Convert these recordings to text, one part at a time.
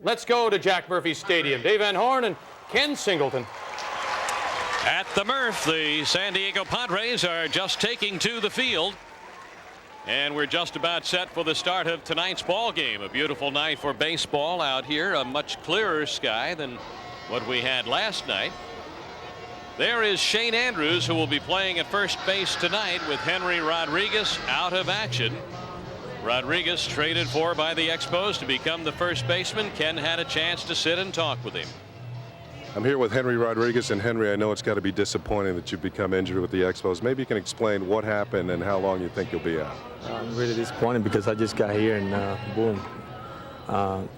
Let's go to Jack Murphy Stadium. Dave Van Horn and Ken Singleton. At the Murph, the San Diego Padres are just taking to the field. And we're just about set for the start of tonight's ball game. A beautiful night for baseball out here. A much clearer sky than what we had last night. There is Shane Andrews, who will be playing at first base tonight with Henry Rodriguez out of action. Rodriguez traded for by the Expos to become the first baseman. Ken had a chance to sit and talk with him. I'm here with Henry Rodriguez, and Henry, I know it's got to be disappointing that you've become injured with the Expos. Maybe you can explain what happened and how long you think you'll be out. I'm really disappointed because I just got here and boom,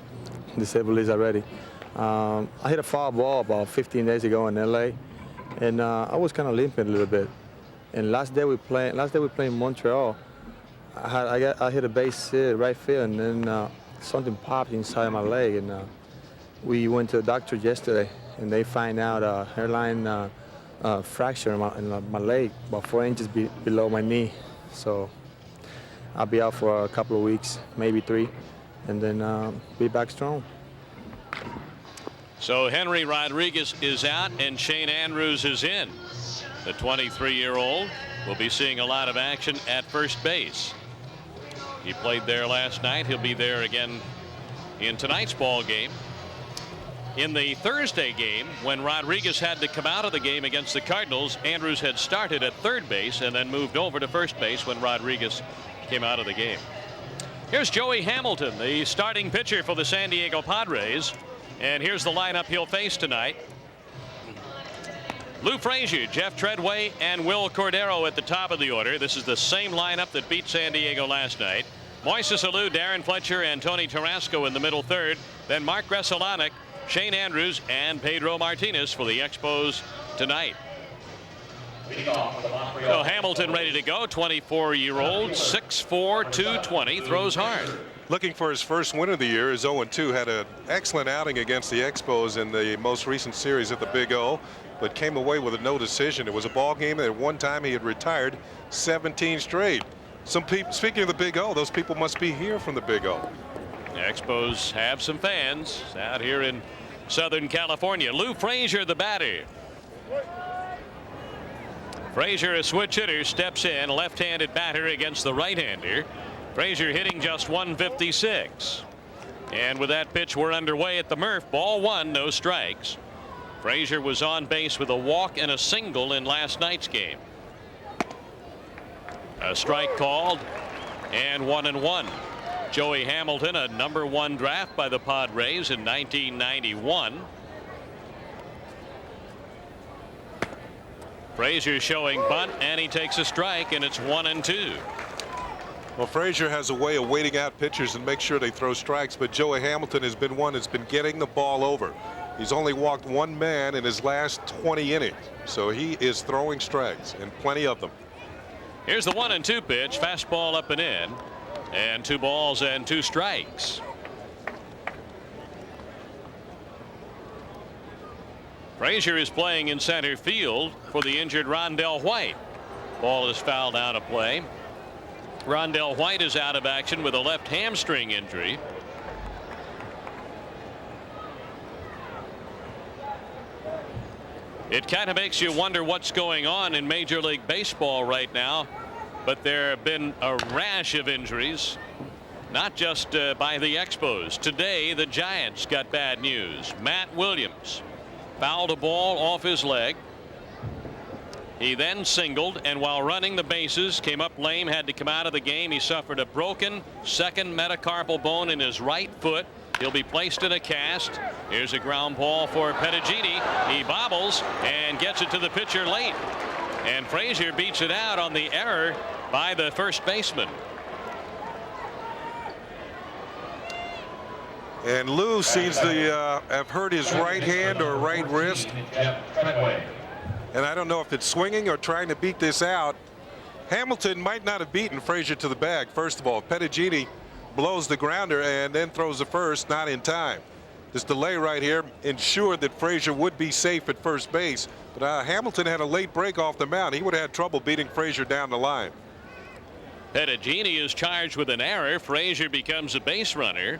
disabled list already. I hit a foul ball about 15 days ago in LA, and I was kind of limping a little bit. And last day we played in Montreal. I hit a base hit right field, and then something popped inside my leg, and we went to the doctor yesterday, and they find out a hairline fracture in my leg, about 4 inches below my knee. So I'll be out for a couple of weeks, maybe 3, and then be back strong. So Henry Rodriguez is out and Shane Andrews is in. The 23-year-old will be seeing a lot of action at first base. He played there last night. He'll be there again in tonight's ball game. In the Thursday game, when Rodriguez had to come out of the game against the Cardinals, Andrews had started at third base and then moved over to first base when Rodriguez came out of the game. Here's Joey Hamilton, the starting pitcher for the San Diego Padres. And here's the lineup he'll face tonight. Lou Frazier, Jeff Treadway, and Will Cordero at the top of the order. This is the same lineup that beat San Diego last night. Moises Alou, Darren Fletcher, and Tony Tarasco in the middle third. Then Mark Gresselanek, Shane Andrews, and Pedro Martinez for the Expos tonight. So Hamilton ready to go. 24-year-old, 6'4", 220, throws hard. Looking for his first win of the year. His 0-2 had an excellent outing against the Expos in the most recent series at the Big O, but came away with a no decision. It was a ball game that at one time he had retired 17 straight. Some people, speaking of the Big O, those people must be here from the Big O. The Expos have some fans out here in Southern California. Lou Frazier, the batter. Frazier, a switch hitter, steps in, left-handed batter against the right-hander. Frazier hitting just 156. And with that pitch, we're underway at the Murph. Ball 1, no strikes. Frazier was on base with a walk and a single in last night's game. A strike called, and 1-1. Joey Hamilton, a #1 draft by the Padres in 1991. Frazier showing bunt, and he takes a strike, and it's 1-2. Well, Frazier has a way of waiting out pitchers and make sure they throw strikes, but Joey Hamilton has been one that's been getting the ball over. He's only walked one man in his last 20 innings, so he is throwing strikes, and plenty of them. Here's the 1-2 pitch, fastball up and in, and 2 balls and 2 strikes. Frazier is playing in center field for the injured Rondell White. Ball is fouled out of play. Rondell White is out of action with a left hamstring injury. It kind of makes you wonder what's going on in Major League Baseball right now, but there have been a rash of injuries, not just by the Expos. Today the Giants got bad news. Matt Williams fouled a ball off his leg. He then singled, and while running the bases came up lame, had to come out of the game. He suffered a broken second metacarpal bone in his right foot. He'll be placed in a cast. Here's a ground ball for Pedagini. He bobbles and gets it to the pitcher late, and Frazier beats it out on the error by the first baseman. And Lou seems to have hurt his right hand or right wrist. And I don't know if it's swinging or trying to beat this out. Hamilton might not have beaten Frazier to the bag. First of all, Pedagini blows the grounder and then throws the first, not in time. This delay right here ensured that Frazier would be safe at first base. But Hamilton had a late break off the mound. He would have had trouble beating Frazier down the line. Pedagini is charged with an error. Frazier becomes a base runner.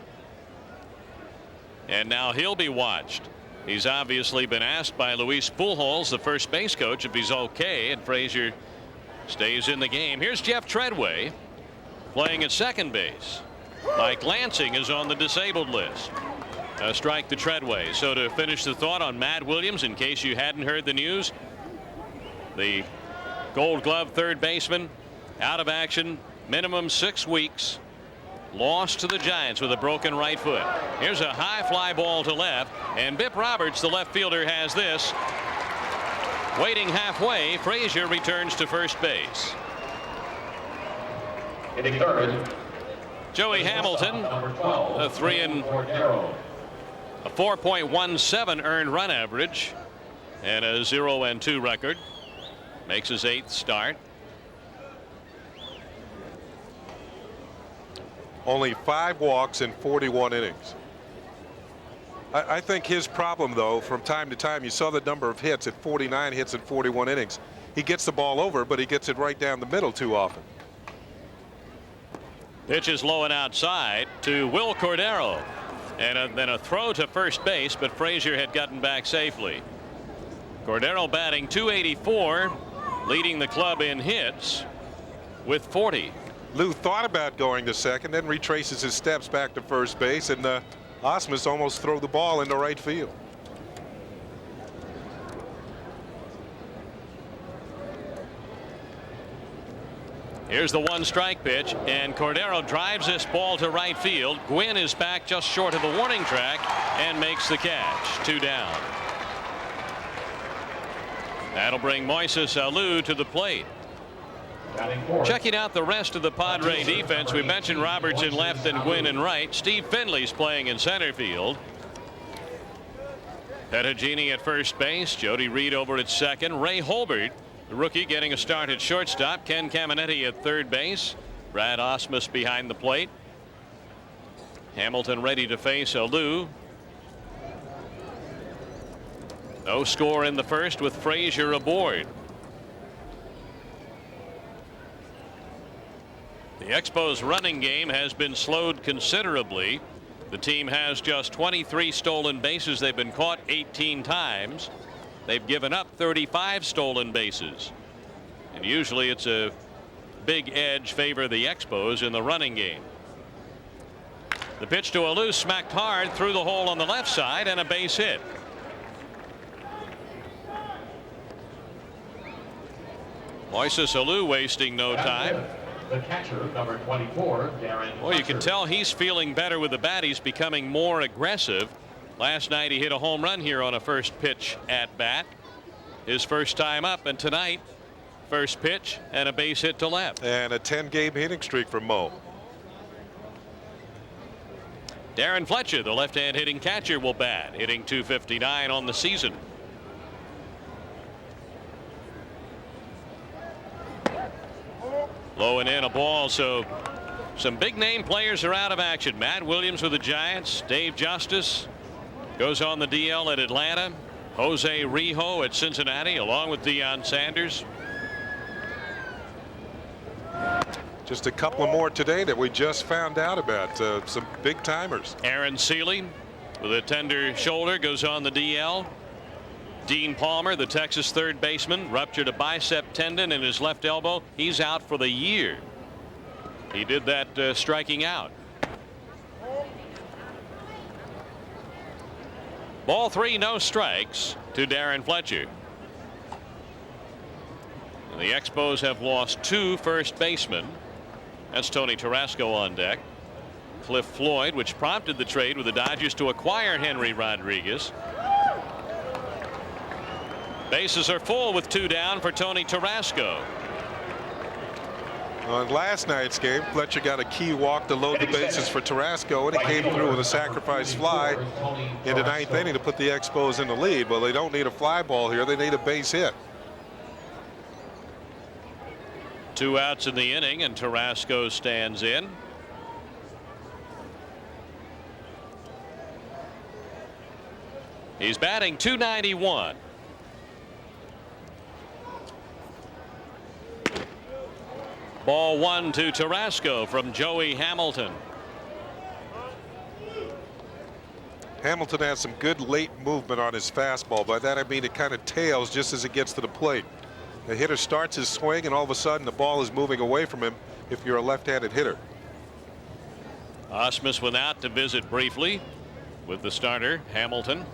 And now he'll be watched. He's obviously been asked by Luis Pujols, the first base coach, if he's okay, and Frazier stays in the game. Here's Jeff Treadway playing at second base. Mike Lansing is on the disabled list. A strike to Treadway. So to finish the thought on Matt Williams, in case you hadn't heard the news, the Gold Glove third baseman out of action, minimum 6 weeks. Lost to the Giants with a broken right foot. Here's a high fly ball to left, and Bip Roberts, the left fielder, has this. Waiting halfway, Frazier returns to first base. Hitting third, Joey Hamilton, a 4.17 earned run average and a 0-2 record. Makes his 8th start. Only 5 walks in 41 innings. I think his problem, though, from time to time, you saw the number of hits at 49 hits in 41 innings. He gets the ball over, but he gets it right down the middle too often. Pitch is low and outside to Will Cordero, and then a throw to first base, but Frazier had gotten back safely. Cordero batting .284, leading the club in hits with 40. Lou thought about going to second, then retraces his steps back to first base, and Osmus almost threw the ball into right field. Here's the 1-strike pitch, and Cordero drives this ball to right field. Gwynn is back just short of the warning track and makes the catch. 2 down. That'll bring Moises Alou to the plate. Checking out the rest of the Padre defense, we mentioned Roberts in left and Gwynn in right. Steve Finley's playing in center field. Pettigini at first base. Jody Reed over at second. Ray Holbert, the rookie, getting a start at shortstop. Ken Caminetti at third base. Brad Osmus behind the plate. Hamilton ready to face Alou. No score in the first with Frazier aboard. The Expos running game has been slowed considerably. The team has just 23 stolen bases. They've been caught 18 times. They've given up 35 stolen bases. And usually it's a big edge favor the Expos in the running game. The pitch to Alou, smacked hard through the hole on the left side, and a base hit. Moises Alou wasting no time. the catcher, number 24, Darren. Well, you can tell he's feeling better with the bat. He's becoming more aggressive. Last night he hit a home run here on a first pitch at bat. His first time up, and tonight first pitch and a base hit to left. And a 10-game hitting streak for Mo. Darren Fletcher, the left-hand hitting catcher, will bat, hitting .259 on the season. Low and in, a ball. So some big name players are out of action. Matt Williams with the Giants. Dave Justice goes on the DL at Atlanta. Jose Rijo at Cincinnati, along with Deion Sanders. Just a couple more today that we just found out about. Some big timers. Aaron Seeley with a tender shoulder goes on the DL. Dean Palmer, the Texas third baseman, ruptured a bicep tendon in his left elbow. He's out for the year. He did that striking out. Ball three, no strikes to Darren Fletcher. And the Expos have lost two first basemen. That's Tony Tarasco on deck. Cliff Floyd, which prompted the trade with the Dodgers to acquire Henry Rodriguez. Bases are full with two down for Tony Tarasco. On last night's game, Fletcher got a key walk to load the bases for Tarasco, and he came through with a sacrifice fly in the ninth inning to put the Expos in the lead. Well, they don't need a fly ball here. They need a base hit. 2 outs in the inning, and Tarasco stands in. He's batting .291. Ball one to Tarasco from Joey Hamilton. Hamilton has some good late movement on his fastball. By that I mean it kind of tails just as it gets to the plate. The hitter starts his swing and all of a sudden the ball is moving away from him if you're a left-handed hitter. Osmus went out to visit briefly with the starter Hamilton.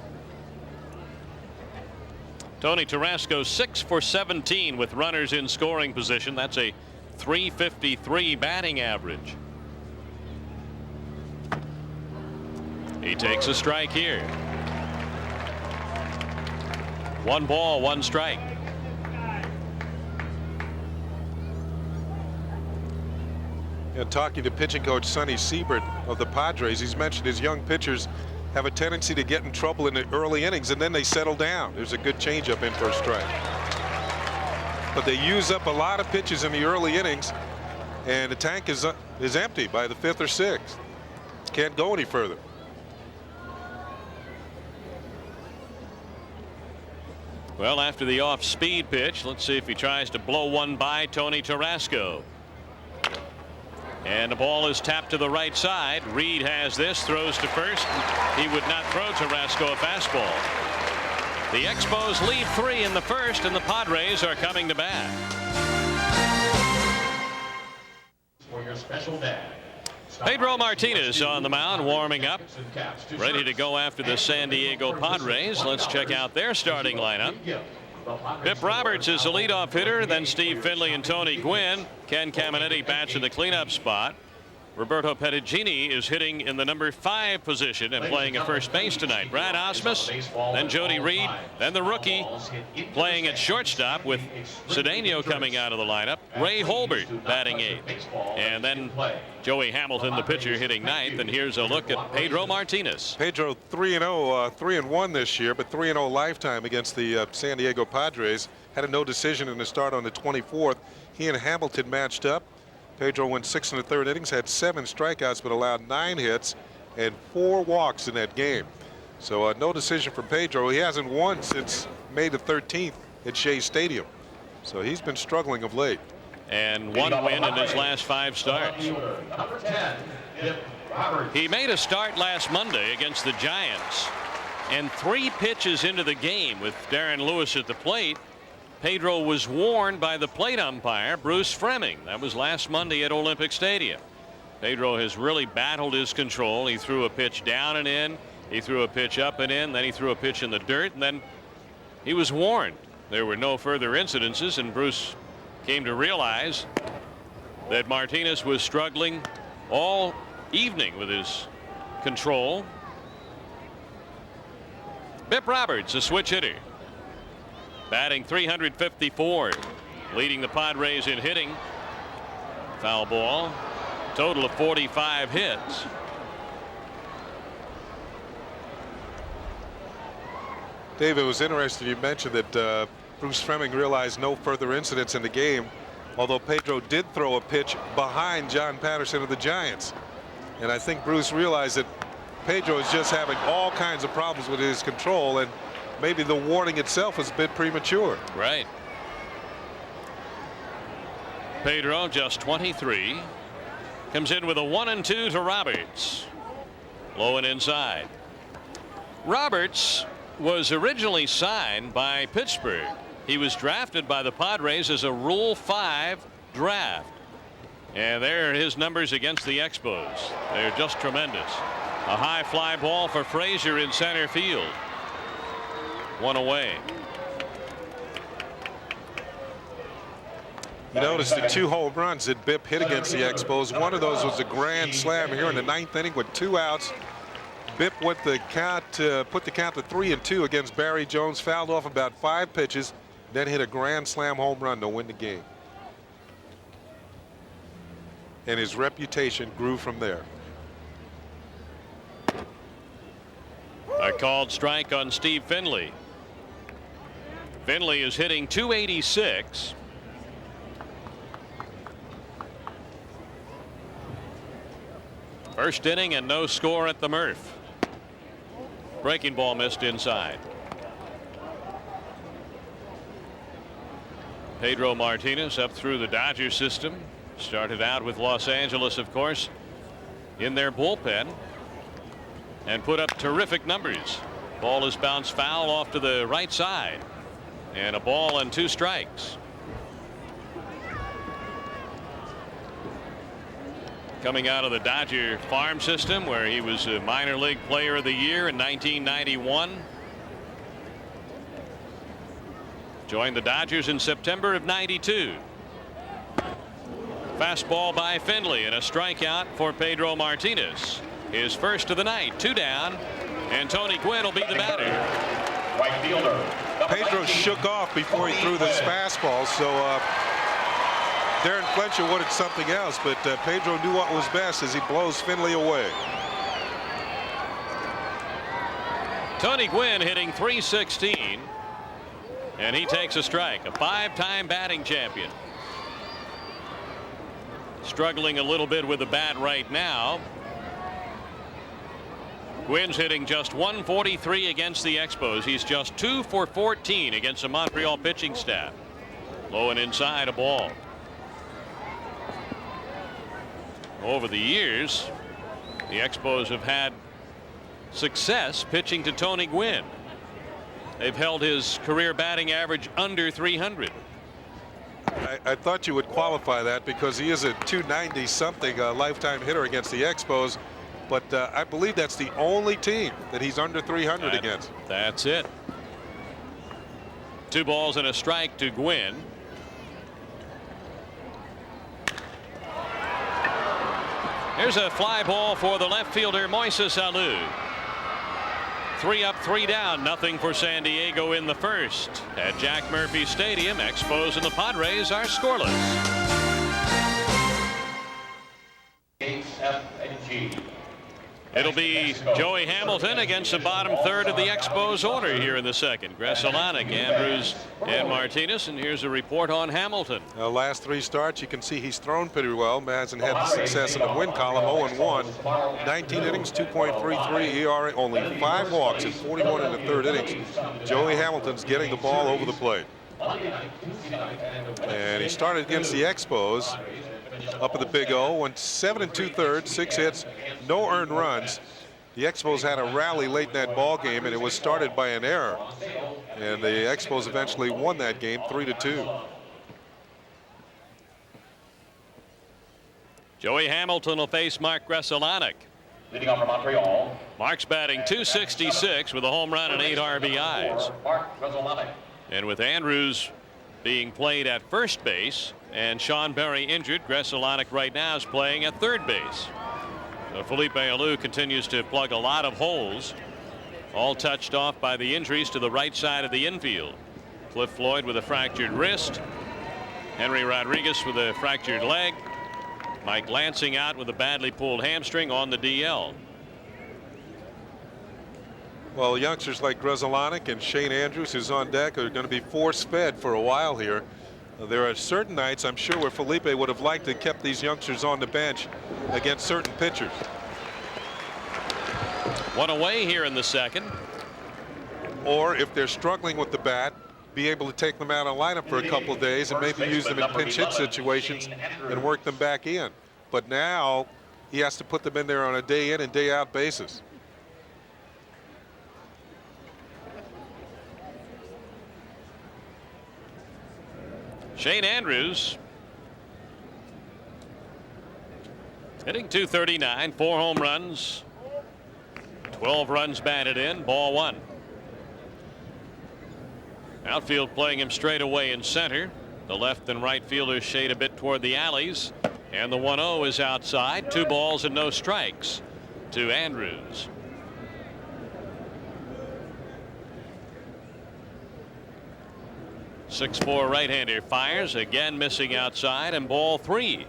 Tony Tarasco 6 for 17 with runners in scoring position. That's a .353 batting average. He takes a strike here. 1 ball, 1 strike. Talking to pitching coach Sonny Siebert of the Padres, he's mentioned his young pitchers have a tendency to get in trouble in the early innings and then they settle down. There's a good changeup in for a strike. But they use up a lot of pitches in the early innings and the tank is empty by the 5th or 6th. Can't go any further. Well, after the off-speed pitch, let's see if he tries to blow one by Tony Tarasco. And the ball is tapped to the right side. Reed has this, throws to first. He would not throw Tarasco a fastball. The Expos lead 3 in the first, and the Padres are coming to bat. For your special day. Pedro Martinez on the mound, warming up, ready to go after the San Diego Padres. Let's check out their starting lineup. Bip Roberts is the leadoff hitter, then Steve Finley and Tony Gwynn. Ken Caminetti bats in the cleanup spot. Roberto Pettigini is hitting in the number 5 position and playing at first base tonight. Brad Osmus, then Jody Reed, then the rookie playing at shortstop with Cedeno coming out of the lineup. Ray Holbert batting 8th. And then Joey Hamilton, the pitcher, hitting 9th. And here's a look at Pedro Martinez. Pedro 3-0, 3-1 this year, but 3-0 lifetime against the San Diego Padres. Had a no decision in the start on the 24th. He and Hamilton matched up. Pedro went 6 1/3 innings, had 7 strikeouts, but allowed 9 hits and 4 walks in that game. So no decision from Pedro. He hasn't won since May the 13th at Shea Stadium. So he's been struggling of late. And 1 win in his last 5 starts. Number 10, Bip Roberts. He made a start last Monday against the Giants. And 3 pitches into the game with Darren Lewis at the plate, Pedro was warned by the plate umpire, Bruce Fremming. That was last Monday at Olympic Stadium. Pedro has really battled his control. He threw a pitch down and in. He threw a pitch up and in. Then he threw a pitch in the dirt. And then he was warned. There were no further incidences. And Bruce came to realize that Martinez was struggling all evening with his control. Bip Roberts, a switch hitter, batting .354, leading the Padres in hitting. Foul ball. Total of 45 hits. Dave, it was interesting you mentioned that Bruce Fremming realized no further incidents in the game, although Pedro did throw a pitch behind John Patterson of the Giants. And I think Bruce realized that Pedro is just having all kinds of problems with his control, and maybe the warning itself was a bit premature. Right. Pedro, just 23, comes in with a 1-2 to Roberts. Low and inside. Roberts was originally signed by Pittsburgh. He was drafted by the Padres as a Rule 5 draft. And there are his numbers against the Expos. They're just tremendous. A high fly ball for Frazier in center field. 1 away. You notice the 2 home runs that Bip hit against the Expos. One of those was a grand slam here in the 9th inning with 2 outs. Bip with the count, put the count to 3-2 against Barry Jones, fouled off about 5 pitches, then hit a grand slam home run to win the game. And his reputation grew from there. A called strike on Steve Finley. Finley is hitting .286. First inning and no score at the Murph. Breaking ball missed inside. Pedro Martinez up through the Dodger system. Started out with Los Angeles, of course, in their bullpen. and put up terrific numbers. Ball is bounced foul off to the right side, and a ball and 2 strikes. Coming out of the Dodger farm system, where he was a minor league player of the year in 1991. Joined the Dodgers in September of '92. Fastball by Finley and a strikeout for Pedro Martinez. His first of the night. 2 down, and Tony Gwynn will be the batter. Right fielder. Pedro shook off before he threw this fastball, so Darren Fletcher wanted something else, but Pedro knew what was best as he blows Finley away. Tony Gwynn hitting .316, and he takes a strike. A 5-time batting champion. Struggling a little bit with the bat right now. Gwynn's hitting just .143 against the Expos. He's just 2 for 14 against the Montreal pitching staff. Low and inside, a ball. Over the years, the Expos have had success pitching to Tony Gwynn. They've held his career batting average under 300. I thought you would qualify that because he is a 290 something lifetime hitter against the Expos, but I believe that's the only team that he's under 300 against. That's it. 2 balls and a strike to Gwynn. Here's a fly ball for the left fielder Moises Alou. 3 up, 3 down, nothing for San Diego in the first. At Jack Murphy Stadium, Expos and the Padres are scoreless. H, F, and G. It'll be Joey Hamilton against the bottom third of the Expos order here in the second. Gresselanek, Andrews, and Martinez. And here's a report on Hamilton. Last 3 starts, you can see he's thrown pretty well. Hasn't had success in the win column. 0-1, 19 innings, 2.33 ERA, only 5 walks in 41 in the 3rd innings. Joey Hamilton's getting the ball over the plate. And he started against the Expos up at the Big O, went 7 2/3, 6 hits, no earned runs. The Expos had a rally late in that ball game, and it was started by an error. And the Expos eventually won that game 3-2. Joey Hamilton will face Mark Gresselanek. Leading off for Montreal. Mark's batting .266 with a home run and 8 RBIs. Mark Gresselanek. And with Andrews being played at first base and Sean Berry injured, Gresselanek right now is playing at third base. So Felipe Alou continues to plug a lot of holes, all touched off by the injuries to the right side of the infield. Cliff Floyd with a fractured wrist, Henry Rodriguez with a fractured leg, Mike Lansing out with a badly pulled hamstring on the DL. Well, youngsters like Gresselanek and Shane Andrews, who's on deck, are going to be force-fed for a while here. There are certain nights, I'm sure, where Felipe would have liked to have kept these youngsters on the bench against certain pitchers. 1 away here in the second. Or if they're struggling with the bat, be able to take them out of lineup for a couple of days and maybe use them in pinch hit situations and work them back in. But now he has to put them in there on a day in and day out basis. Shane Andrews hitting .239, 4 home runs, 12 runs batted in, ball 1. Outfield playing him straight away in center. The left and right fielders shade a bit toward the alleys, and the 1-0 is outside. 2 balls and no strikes to Andrews. .6'4" right-hander fires, again missing outside, and ball 3.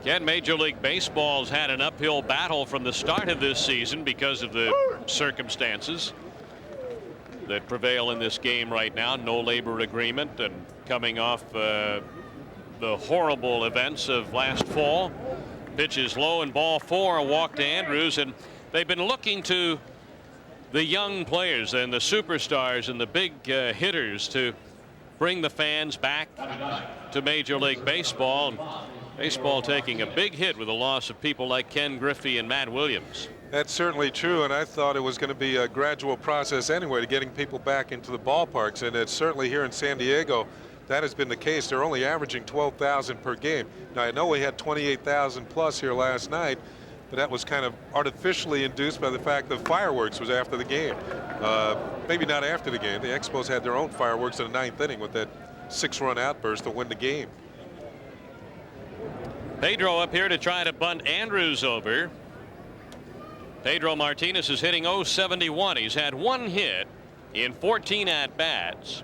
Again, Major League Baseball's had an uphill battle from the start of this season because of the circumstances that prevail in this game right now. No labor agreement, and coming off the horrible events of last fall. Pitches low and ball 4, a walk to Andrews, and they've been looking to the young players and the superstars and the big hitters to bring the fans back to Major League Baseball. Baseball taking a big hit with the loss of people like Ken Griffey and Matt Williams. That's certainly true, and I thought it was going to be a gradual process anyway to getting people back into the ballparks, and it's certainly here in San Diego that has been the case. They're only averaging 12,000 per game. Now, I know we had 28,000 plus here last night, but that was kind of artificially induced by the fact that fireworks was after the game. Maybe not after the game. The Expos had their own fireworks in the 9th inning with that 6-run outburst to win the game. Pedro up here to try to bunt Andrews over. Pedro Martinez is hitting .071. He's had 1 hit in 14 at-bats.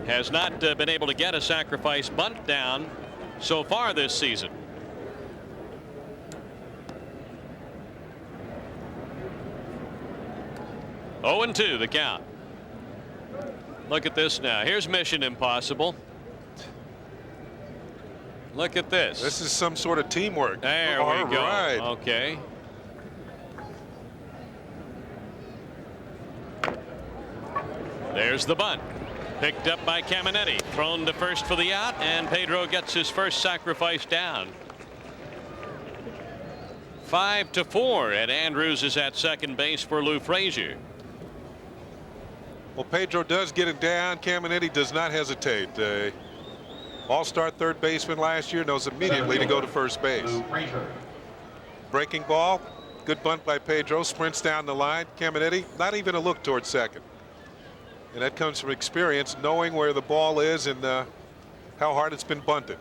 Has not been able to get a sacrifice bunt down so far this season. Oh, and 2 the count. Look at this now. Here's Mission Impossible. Look at this. This is some sort of teamwork. There we go. Right. Okay. There's the bunt. Picked up by Caminetti. Thrown to first for the out, and Pedro gets his first sacrifice down. 5-4, and Andrews is at second base for Lou Frazier. Well, Pedro does get it down. Caminetti does not hesitate. All-star third baseman last year, knows immediately to go to first base. Breaking ball, good bunt by Pedro, sprints down the line. Caminetti, not even a look towards second. And that comes from experience, knowing where the ball is and how hard it's been bunted.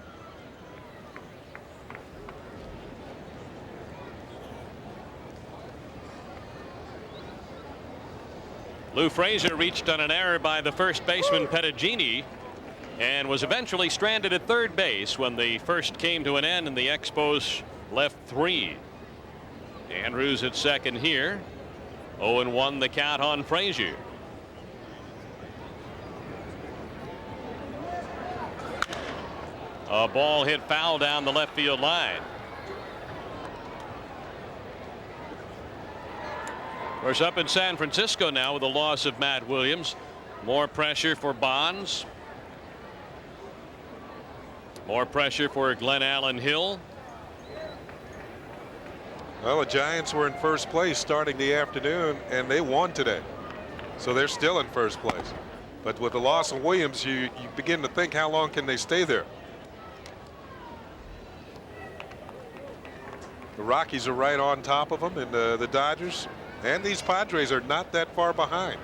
Lou Frazier reached on an error by the first baseman Pettigini and was eventually stranded at third base when the first came to an end and the Expos left 3. Andrews at second here. 0-1 the count on Frazier. A ball hit foul down the left field line. Of course, up in San Francisco now with the loss of Matt Williams. More pressure for Bonds. More pressure for Glenn Allen Hill. Well, the Giants were in first place starting the afternoon, and they won today. So they're still in first place. But with the loss of Williams, you begin to think, how long can they stay there? The Rockies are right on top of them, and the Dodgers and these Padres are not that far behind.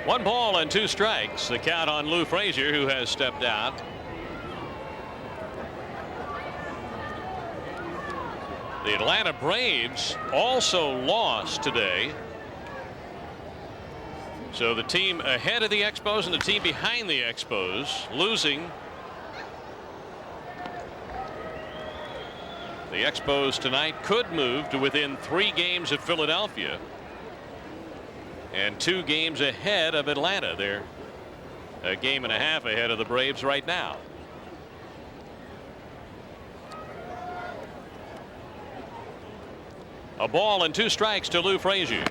1 ball and 2 strikes. The count on Lou Frazier, who has stepped out. The Atlanta Braves also lost today. So the team ahead of the Expos and the team behind the Expos losing. The Expos tonight could move to within 3 games of Philadelphia and 2 games ahead of Atlanta. They're a game and a half ahead of the Braves right now. A ball and 2 strikes to Lou Frazier.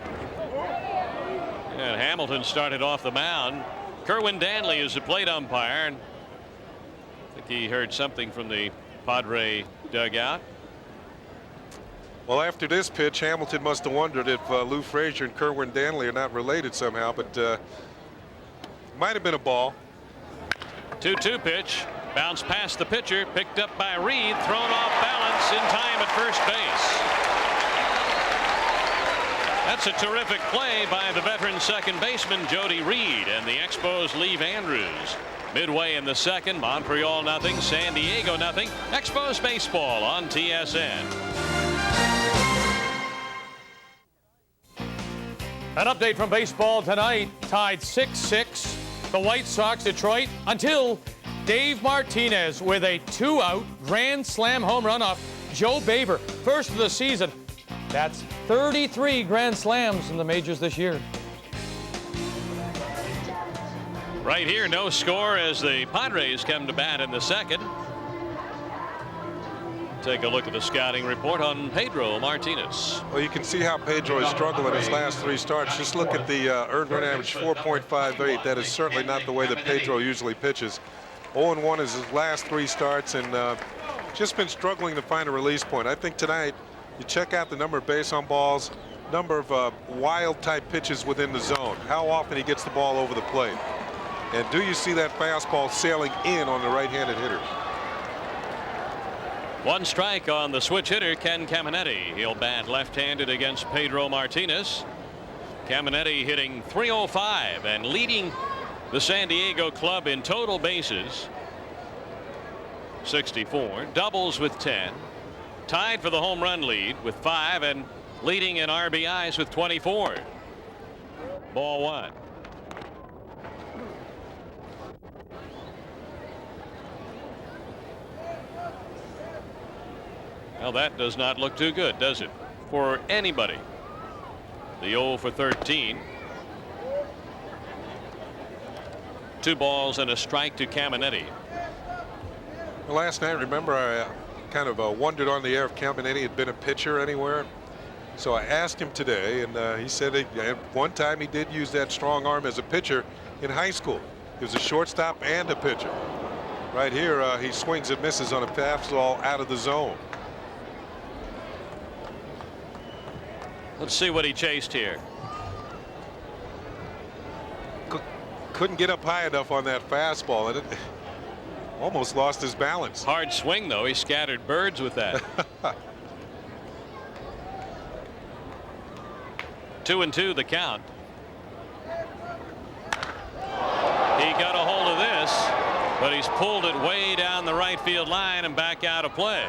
And Hamilton started off the mound. Kerwin Danley is the plate umpire. And I think he heard something from the Padre dugout. Well, after this pitch, Hamilton must have wondered if Lou Frazier and Kerwin Danley are not related somehow, but might have been a ball. 2-2 pitch. Bounced past the pitcher. Picked up by Reed. Thrown off balance in time at first base. That's a terrific play by the veteran second baseman Jody Reed, and the Expos leave Andrews. Midway in the second, Montreal nothing, San Diego nothing. Expos baseball on TSN. An update from baseball tonight. Tied 6-6. The White Sox, Detroit, until Dave Martinez with a 2-out grand slam home run off Joe Baber. First of the season. That's 33 grand slams in the majors this year. Right here, no score as the Padres come to bat in the second. Take a look at the scouting report on Pedro Martinez. Well, you can see how Pedro has struggled in his last 3 starts. Just look at the earned run average, 4.58. That is certainly not the way that Pedro usually pitches. 0-1 is his last 3 starts, and just been struggling to find a release point. I think tonight you check out the number of base on balls, number of wild type pitches within the zone, how often he gets the ball over the plate, and do you see that fastball sailing in on the right-handed hitter? 1 strike on the switch hitter, Ken Caminetti. He'll bat left-handed against Pedro Martinez. Caminetti hitting .305 and leading the San Diego club in total bases, 64, doubles with 10, tied for the home run lead with 5, and leading in RBIs with 24. Ball 1. Well, that does not look too good, does it, for anybody? The 0 for 13. 2 balls and a strike to Caminetti. Well, last night, remember, I kind of wondered on the air if Caminetti had been a pitcher anywhere. So I asked him today, and he said at one time he did use that strong arm as a pitcher in high school. He was a shortstop and a pitcher. Right here, he swings and misses on a fastball out of the zone. Let's see what he chased here. Couldn't get up high enough on that fastball, and it almost lost his balance. Hard swing, though. He scattered birds with that. 2-2 the count. He got a hold of this, but he's pulled it way down the right field line and back out of play.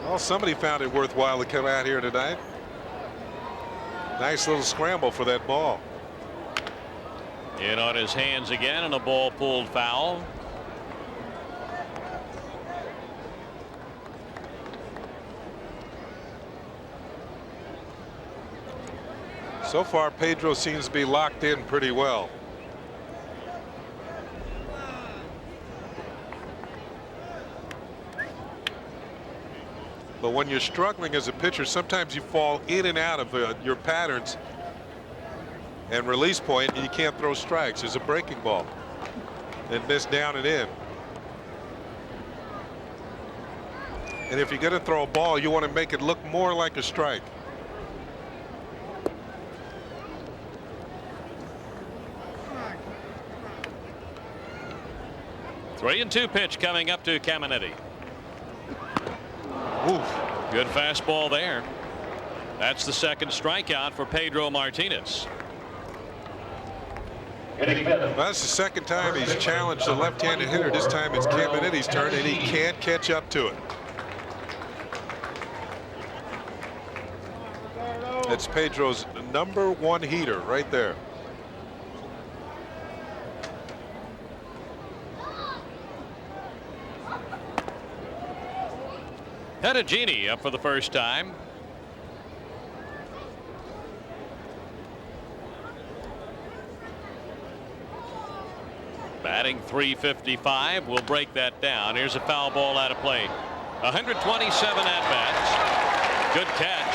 Well, somebody found it worthwhile to come out here tonight. Nice little scramble for that ball. In on his hands again, and a ball pulled foul. So far, Pedro seems to be locked in pretty well. But when you're struggling as a pitcher, sometimes you fall in and out of your patterns and release point, and you can't throw strikes. There's a breaking ball and miss down and in. And if you're going to throw a ball, you want to make it look more like a strike. Three and 2 pitch coming up to Caminetti. Oof. Good fastball there. That's the second strikeout for Pedro Martinez. Well, that's the second time he's challenged the left-handed hitter. This time it's Caminetti's turn, and he can't catch up to it. That's Pedro's #1 heater right there. Pedagini up for the first time. Batting .355 will break that down. Here's a foul ball out of play. 127 at bats. Good catch.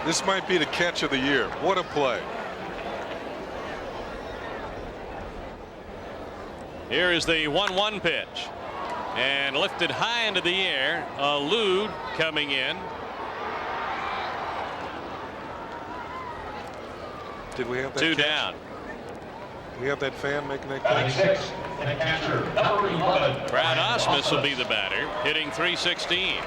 This might be the catch of the year. What a play. Here is the 1-1 pitch, and lifted high into the air. Lude coming in. Did we have that 2 catch? down. We have that fan making that Batting catch. 6, and a catcher, number 11. Brad Osmus will be the batter, hitting .316.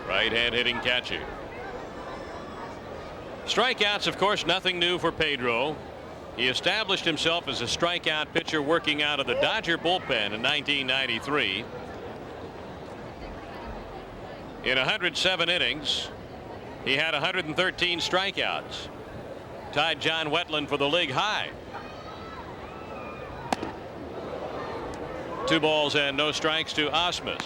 Right hand hitting catcher. Strikeouts, of course, nothing new for Pedro. He established himself as a strikeout pitcher working out of the Dodger bullpen in 1993. In 107 innings, He had 113 strikeouts. Tied John Wetland for the league high. 2 balls and no strikes to Osmus.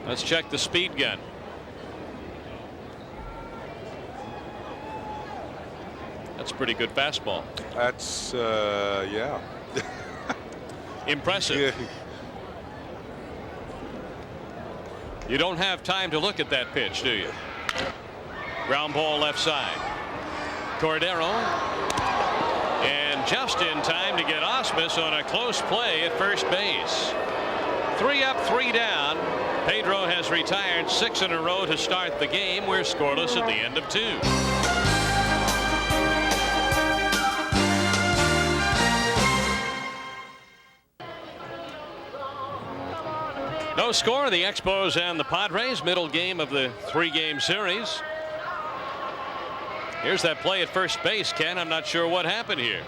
Let's check the speed gun. That's a pretty good fastball. That's yeah. Impressive. Yeah. You don't have time to look at that pitch, do you? Ground ball left side. Cordero. And just in time to get Osmus on a close play at first base. 3 up, 3 down. Pedro has retired 6 in a row to start the game. We're scoreless at the end of 2. No score. The Expos and the Padres, middle game of the 3-game series. Here's that play at first base, Ken. I'm not sure what happened here.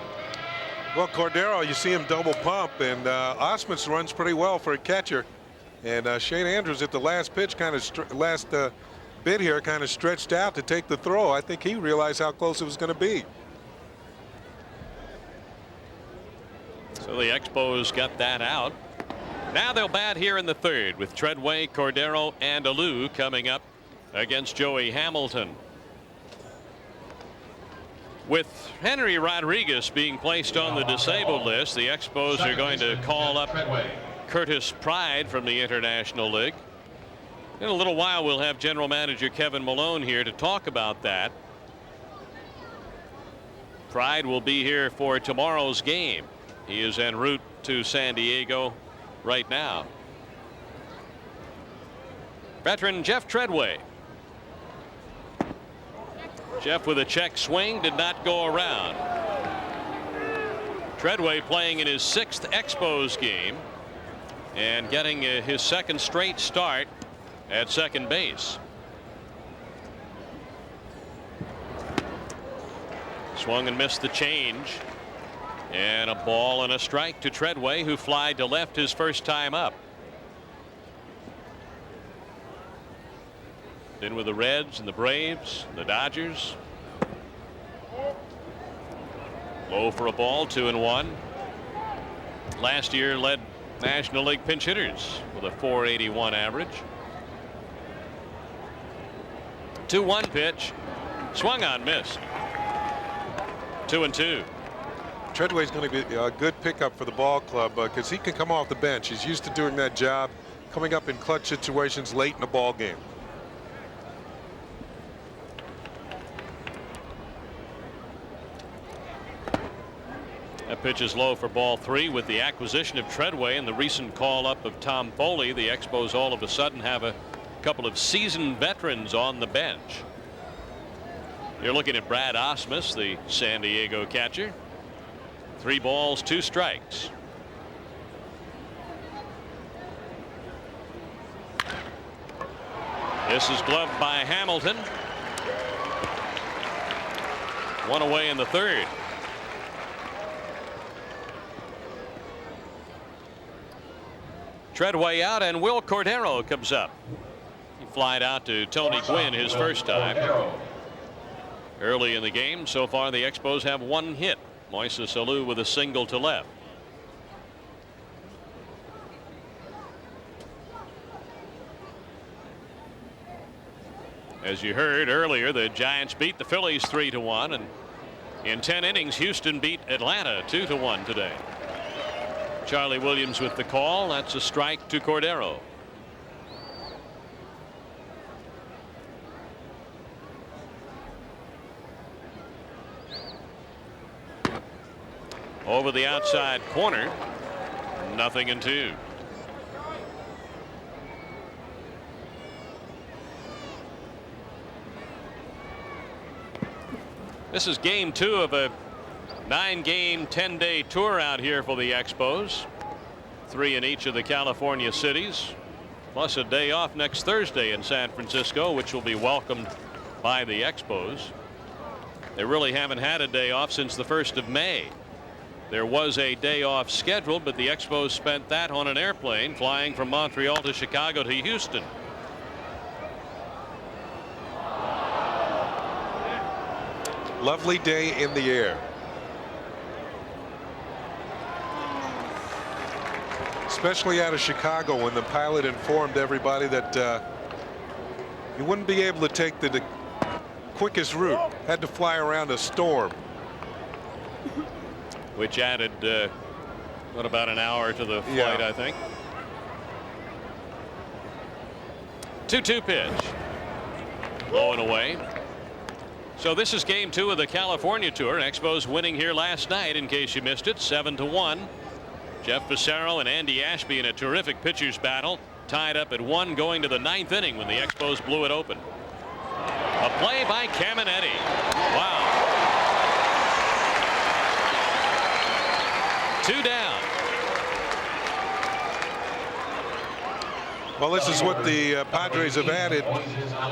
Well, Cordero, you see him double pump, and Osmus runs pretty well for a catcher. And Shane Andrews at the last pitch, kind of bit here, kind of stretched out to take the throw. I think he realized how close it was going to be. So the Expos got that out. Now they'll bat here in the 3rd with Treadway, Cordero, and Alou coming up against Joey Hamilton. With Henry Rodriguez being placed on the disabled list, the Expos are going to call up Curtis Pride from the International League. In a little while, we'll have General Manager Kevin Malone here to talk about that. Pride will be here for tomorrow's game. He is en route to San Diego right now. Veteran Jeff Treadway. Jeff with a check swing, did not go around. Treadway playing in his 6th Expos game and getting his 2nd straight start at second base. Swung and missed the change. And a ball and a strike to Treadway, who flied to left his first time up. Been with the Reds and the Braves, the Dodgers. Low for a ball, 2-1. Last year led National League pinch hitters with a .481 average. 2-1 pitch. Swung on, missed. 2-2. Treadway's going to be a good pickup for the ball club because he can come off the bench. He's used to doing that job, coming up in clutch situations late in the ball game. That pitch is low for ball 3. With the acquisition of Treadway and the recent call up of Tom Foley, the Expos all of a sudden have a couple of seasoned veterans on the bench. You're looking at Brad Osmus, the San Diego catcher. 3 balls, 2 strikes. This is gloved by Hamilton. 1 away in the 3rd. Treadway out, and Will Cordero comes up. He flied out to Tony Gwynn his first time. Early in the game, so far the Expos have 1 hit. Moises Alou with a single to left. As you heard earlier, the Giants beat the Phillies 3-1, and in 10 innings, Houston beat Atlanta 2-1 today. Charlie Williams with the call. That's a strike to Cordero. Over the outside corner, 0-2. This is game 2 of a 9-game 10-day tour out here for the Expos. 3 in each of the California cities, plus a day off next Thursday in San Francisco, which will be welcomed by the Expos. They really haven't had a day off since the 1st of May. There was a day off scheduled, but the Expos spent that on an airplane flying from Montreal to Chicago to Houston. Lovely day in the air. Especially out of Chicago, when the pilot informed everybody that you wouldn't be able to take the quickest route. Had to fly around a storm. Which added what, about an hour to the flight, Yeah. I think. 2-2 pitch. Low and away. So this is game 2 of the California tour. Expos winning here last night, in case you missed it, 7-1. Jeff Fassero and Andy Ashby in a terrific pitchers battle, tied up at 1 going to the 9th inning when the Expos blew it open. A play by Caminetti. Wow. 2 down. Well, this is what the Padres have added,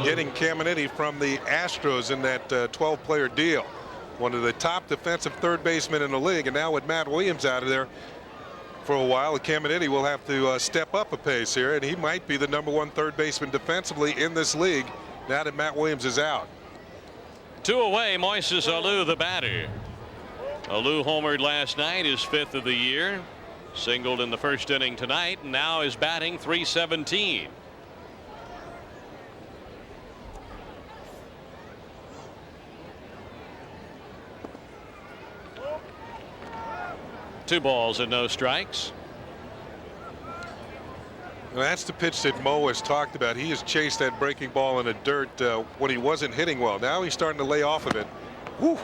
getting Caminetti from the Astros in that 12-player deal. One of the top defensive third basemen in the league, and now with Matt Williams out of there for a while, Caminetti will have to step up a pace here, and he might be the #1 third baseman defensively in this league now that Matt Williams is out. 2 away, Moises Alou, the batter. Alou homered last night, his 5th of the year. Singled in the first inning tonight, and now is batting .317. Two balls and no strikes. Well, that's the pitch that Mo has talked about. He has chased that breaking ball in the dirt when he wasn't hitting well. Now he's starting to lay off of it. Woo!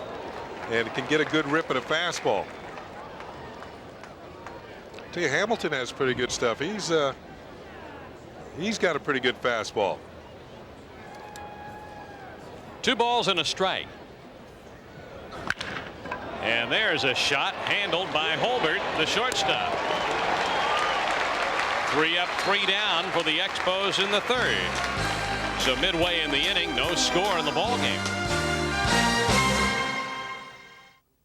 And can get a good rip at a fastball. I tell you, Hamilton has pretty good stuff. He's got a pretty good fastball. 2 balls and a strike. And there's a shot handled by Holbert, the shortstop. 3 up, 3 down for the Expos in the 3rd. So midway in the inning, no score in the ball game.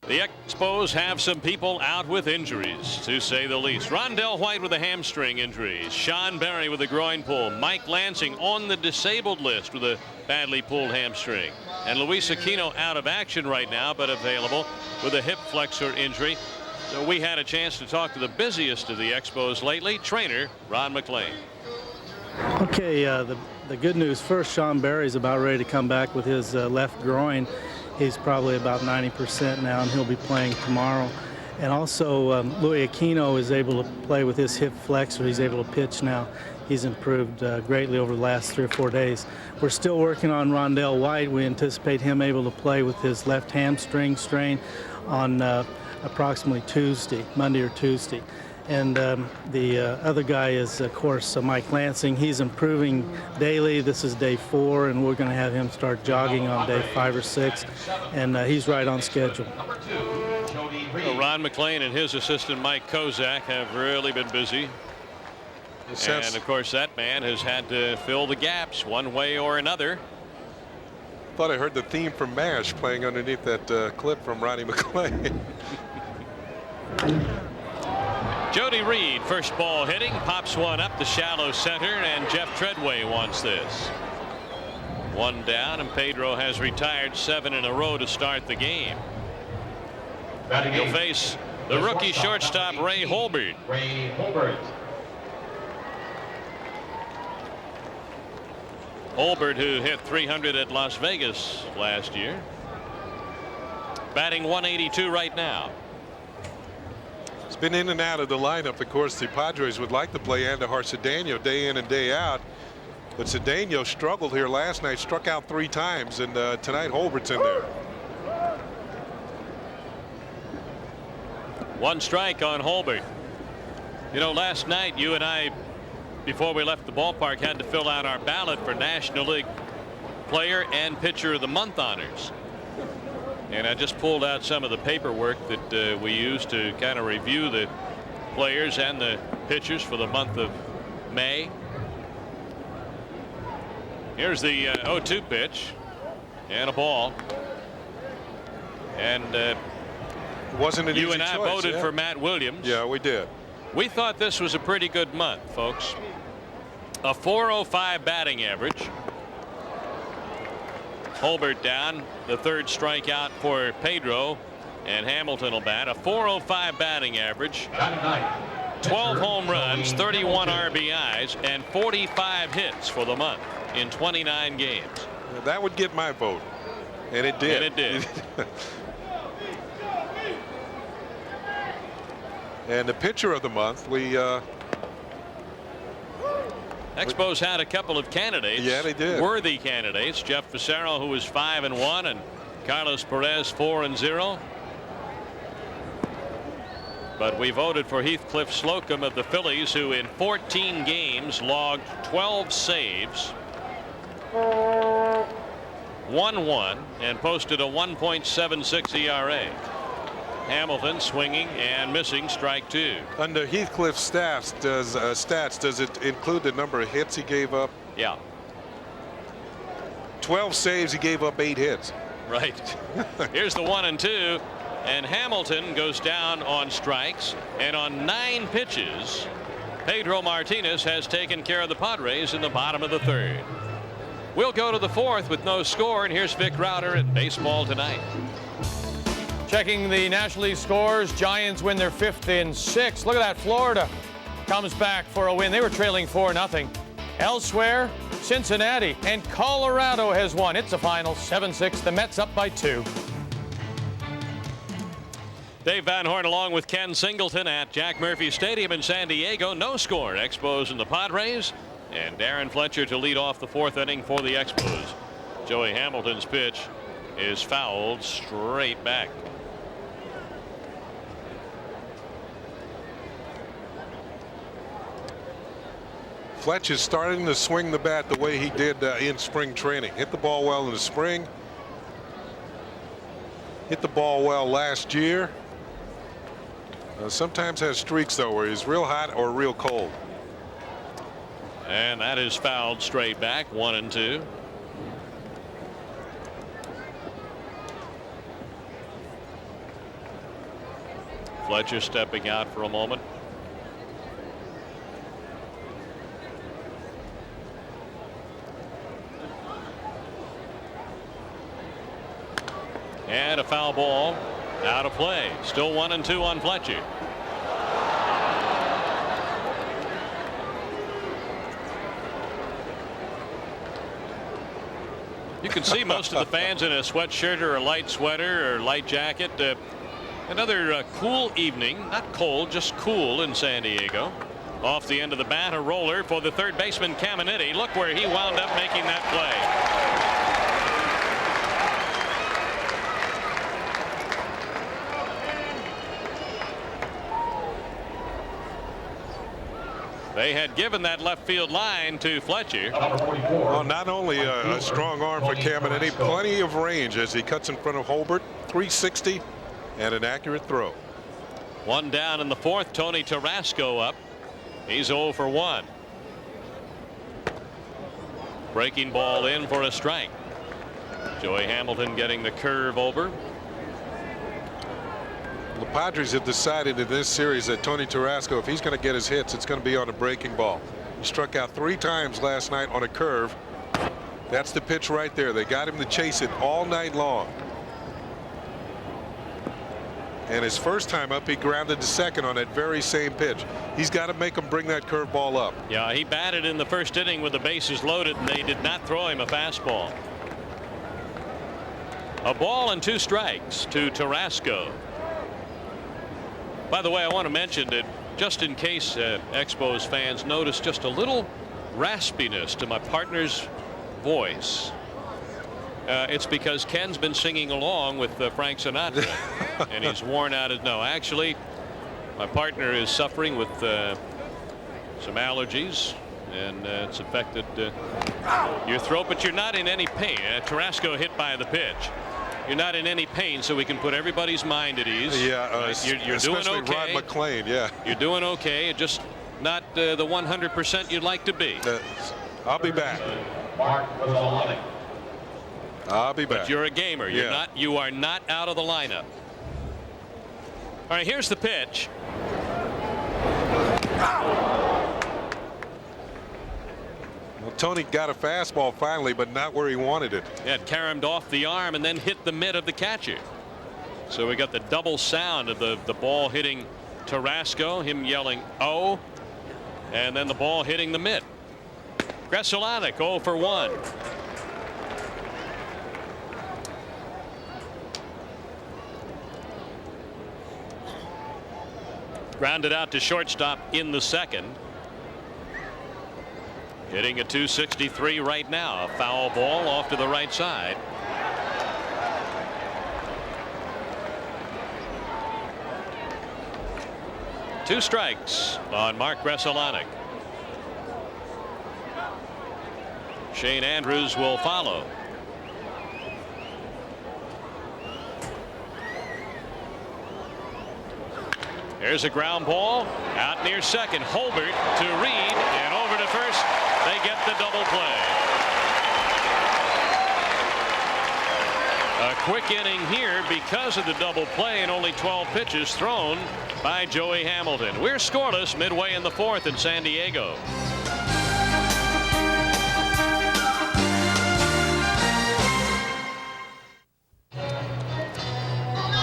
The Expos have some people out with injuries, to say the least. Rondell White with a hamstring injury. Sean Berry with a groin pull. Mike Lansing on the disabled list with a badly pulled hamstring. And Luis Aquino out of action right now, but available with a hip flexor injury. So we had a chance to talk to the busiest of the Expos lately, trainer Ron McLean. Okay, the good news first, Sean Berry's about ready to come back with his left groin. He's probably about 90% now, and he'll be playing tomorrow. And also, Luis Aquino is able to play with his hip flexor. He's able to pitch now. He's improved greatly over the last 3 or 4 days. We're still working on Rondell White. We anticipate him able to play with his left hamstring strain on approximately Monday or Tuesday. And the other guy is, of course, Mike Lansing. He's improving daily. This is day 4, and we're going to have him start jogging on day 5 or 6, and he's right on schedule. Well, Ron McLean and his assistant Mike Kozak have really been busy. And of course, that man has had to fill the gaps one way or another. Thought I heard the theme from MASH playing underneath that clip from Ronnie McLean. Jody Reed, first ball hitting, pops one up the shallow center, and Jeff Treadway wants this. 1 down, and Pedro has retired 7 in a row to start the game. He'll face the rookie shortstop Ray Holbert. Holbert, who hit 300 at Las Vegas last year. Batting .182 right now. He's been in and out of the lineup. Of course, the Padres would like to play Andujar Cedeno day in and day out. But Cedeno struggled here last night, struck out 3 times, and tonight Holbert's in there. 1 strike on Holbert. You know, last night you and I, before we left the ballpark, had to fill out our ballot for National League Player and Pitcher of the Month honors. And I just pulled out some of the paperwork that we used to kind of review the players and the pitchers for the month of May. Here's the 0-2 pitch and a ball. And Wasn't an You easy and I choice, voted yeah. for Matt Williams. Yeah, we did. We thought this was a pretty good month, folks. A .405 batting average. Holbert down, the third strikeout for Pedro, and Hamilton will bat. A .405 batting average, 12 home runs, 31 RBIs, and 45 hits for the month in 29 games. That would get my vote, and it did. And it did. And the pitcher of the month, we Expos had a couple of candidates. Yeah, they did. Worthy candidates. Jeff Fassero, who was 5-1, and Carlos Perez 4-0. But we voted for Heathcliff Slocum of the Phillies, who in 14 games logged 12 saves, 1-1, and posted a 1.76 ERA. Hamilton swinging and missing strike 2. Under Heathcliff's stats, does it include the number of hits he gave up? Yeah. 12 saves, he gave up 8 hits. Right. Here's the 1-2, and Hamilton goes down on strikes, and on 9 pitches Pedro Martinez has taken care of the Padres in the bottom of the 3rd. We'll go to the 4th with no score, and here's Vic Rauter at Baseball Tonight. Checking the National League scores, Giants win their 5th in 6. Look at that, Florida comes back for a win. They were trailing 4-0. Elsewhere, Cincinnati and Colorado has won. It's a final 7-6. The Mets up by 2. Dave Van Horn along with Ken Singleton at Jack Murphy Stadium in San Diego. No score. Expos and the Padres, and Darren Fletcher to lead off the 4th inning for the Expos. Joey Hamilton's pitch is fouled straight back. Fletch is starting to swing the bat the way he did in spring training. Hit the ball well in the spring. Hit the ball well last year. Sometimes has streaks though where he's real hot or real cold. And that is fouled straight back. 1-2. Fletcher stepping out for a moment. And a foul ball out of play. Still 1-2 on Fletcher. You can see most of the fans in a sweatshirt or a light sweater or light jacket. Another cool evening, not cold, just cool in San Diego. Off the end of the bat, a roller for the third baseman Caminiti. Look where he wound up making that play. They had given that left field line to Fletcher. Well, not only a strong arm for Caminiti, plenty of range as he cuts in front of Holbert. 360 and an accurate throw. 1 down in the 4th. Tony Tarasco up. He's 0 for 1. Breaking ball in for a strike. Joey Hamilton getting the curve over. The Padres have decided in this series that Tony Tarasco, if he's going to get his hits, it's going to be on a breaking ball. He struck out 3 times last night on a curve. That's the pitch right there. They got him to chase it all night long. And his first time up, he grounded to second on that very same pitch. He's got to make him bring that curveball up. Yeah, he batted in the 1st inning with the bases loaded, and they did not throw him a fastball. A ball and 2 strikes to Tarasco. By the way, I want to mention that just in case Expos fans notice just a little raspiness to my partner's voice. It's because Ken's been singing along with Frank Sinatra and he's worn out his. No, actually, my partner is suffering with some allergies, and it's affected your throat, but you're not in any pain. Tarasco hit by the pitch. You're not in any pain, so we can put everybody's mind at ease. Yeah, you're doing okay. Rod McClain, yeah. You're doing okay. Just not the 100% you'd like to be. I'll be back. I'll be back. But you're a gamer. You're not. You are not out of the lineup. All right, here's the pitch. Well, Tony got a fastball finally, but not where he wanted it. It caromed off the arm and then hit the mitt of the catcher. So we got the double sound of the ball hitting Tarasco, him yelling "oh," and then the ball hitting the mitt. Gresolanic 0 for 1. Grounded out to shortstop in the second. Hitting a .263 right now. A foul ball off to the right side. Two strikes on Mark Gresolanic. Shane Andrews will follow. Here's a ground ball out near second. Holbert to Reed and over to first. They get the double play. A quick inning here because of the double play and only 12 pitches thrown by Joey Hamilton. We're scoreless midway in the fourth in San Diego.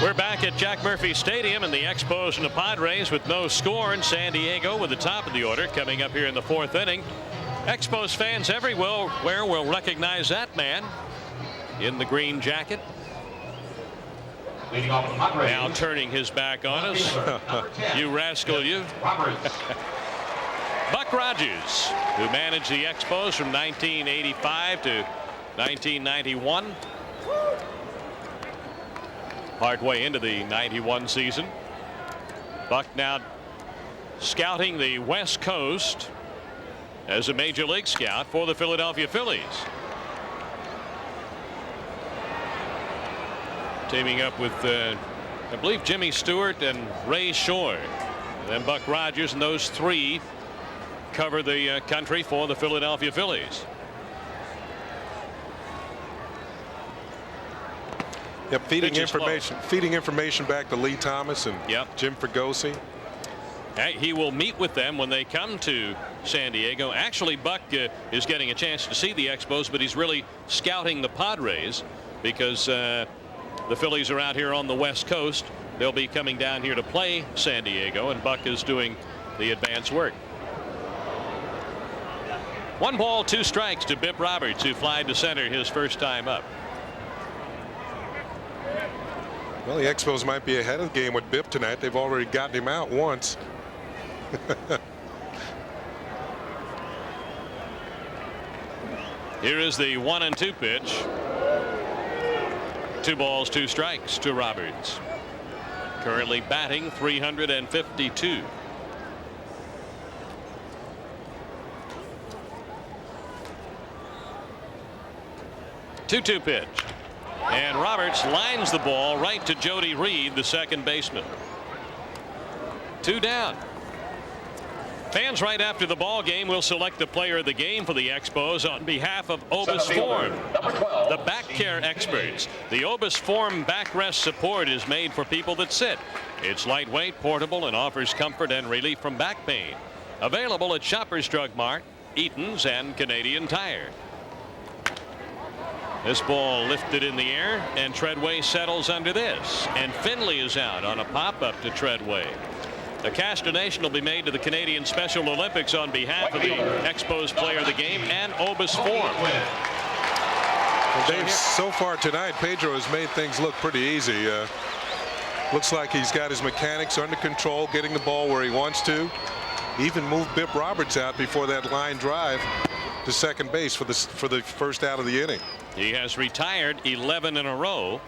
We're back at Jack Murphy Stadium and the Expos and the Padres with no score in San Diego with the top of the order coming up here in the fourth inning. Expos fans everywhere will recognize that man in the green jacket. Leading off the Padres. Now turning his back on us. You rascal, you. Buck Rogers, who managed the Expos from 1985 to 1991. Partway into the 91 season. Buck now scouting the West Coast as a major league scout for the Philadelphia Phillies. Teaming up with I believe Jimmy Stewart and Ray Shore. And then Buck Rogers, and those three cover the country for the Philadelphia Phillies. Yep, feeding information back to Lee Thomas and Jim Fregosi. He will meet with them when they come to San Diego. Actually, Buck is getting a chance to see the Expos, but he's really scouting the Padres because the Phillies are out here on the West Coast. They'll be coming down here to play San Diego, and Buck is doing the advance work. 1 ball, 2 strikes to Bip Roberts, who flied to center his first time up. Well, the Expos might be ahead of the game with Bip tonight. They've already gotten him out once. Here is the 1-2 pitch. 2 balls, 2 strikes to Roberts. Currently batting .352. Two-two pitch. And Roberts lines the ball right to Jody Reed, the second baseman. 2 down. Fans right after the ball game will select the player of the game for the Expos on behalf of Obis Form, the back care experts. The Obis Form backrest support is made for people that sit. It's lightweight, portable, and offers comfort and relief from back pain. Available at Shoppers Drug Mart, Eaton's, and Canadian Tire. This ball lifted in the air, and Treadway settles under this, and Finley is out on a pop-up to Treadway. The cash donation will be made to the Canadian Special Olympics on behalf of the Expos player of the game and Obis Form. Well, Dave, so far tonight, Pedro has made things look pretty easy. Looks like he's got his mechanics under control, getting the ball where he wants to. Even moved Bip Roberts out before that line drive to second base for the first out of the inning. He has retired 11 in a row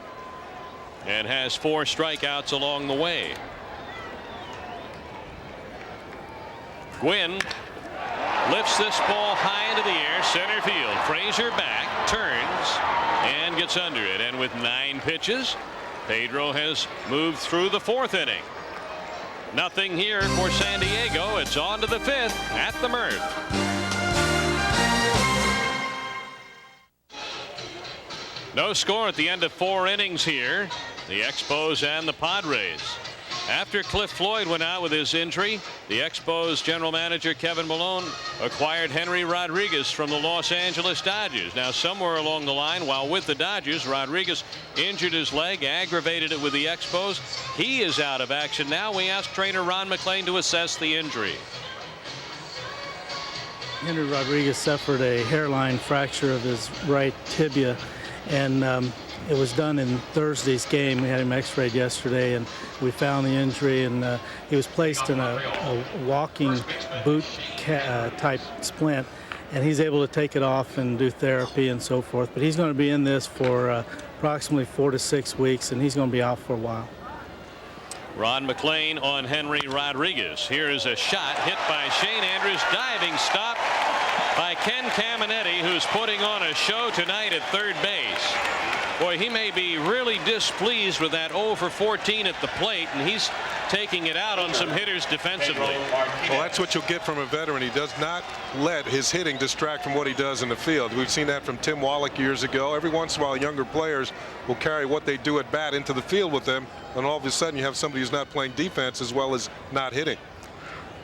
and has 4 strikeouts along the way. Gwynn lifts this ball high into the air, center field. Frazier back, turns, and gets under it. And with 9 pitches, Pedro has moved through the 4th inning. Nothing here for San Diego. It's on to the 5th at the Murph. No score at the end of 4 innings here. The Expos and the Padres. After Cliff Floyd went out with his injury, the Expos general manager Kevin Malone acquired Henry Rodriguez from the Los Angeles Dodgers. Now, somewhere along the line, while with the Dodgers, Rodriguez injured his leg, aggravated it with the Expos. He is out of action now. We asked trainer Ron McLean to assess the injury. Henry Rodriguez suffered a hairline fracture of his right tibia, and it was done in Thursday's game. We had him x-rayed yesterday, and we found the injury, and he was placed in a walking boot type splint, and he's able to take it off and do therapy and so forth. But he's going to be in this for approximately 4 to 6 weeks, and he's going to be out for a while. Ron McLean on Henry Rodriguez. Here is a shot hit by Shane Andrews. Diving stop by Ken Caminetti, who's putting on a show tonight at third base. Boy, he may be really displeased with that 0 for 14 at the plate, and he's taking it out on some hitters defensively. Well, that's what you'll get from a veteran. He does not let his hitting distract from what he does in the field. We've seen that from Tim Wallach years ago. Every once in a while, younger players will carry what they do at bat into the field with them, and all of a sudden you have somebody who's not playing defense as well as not hitting.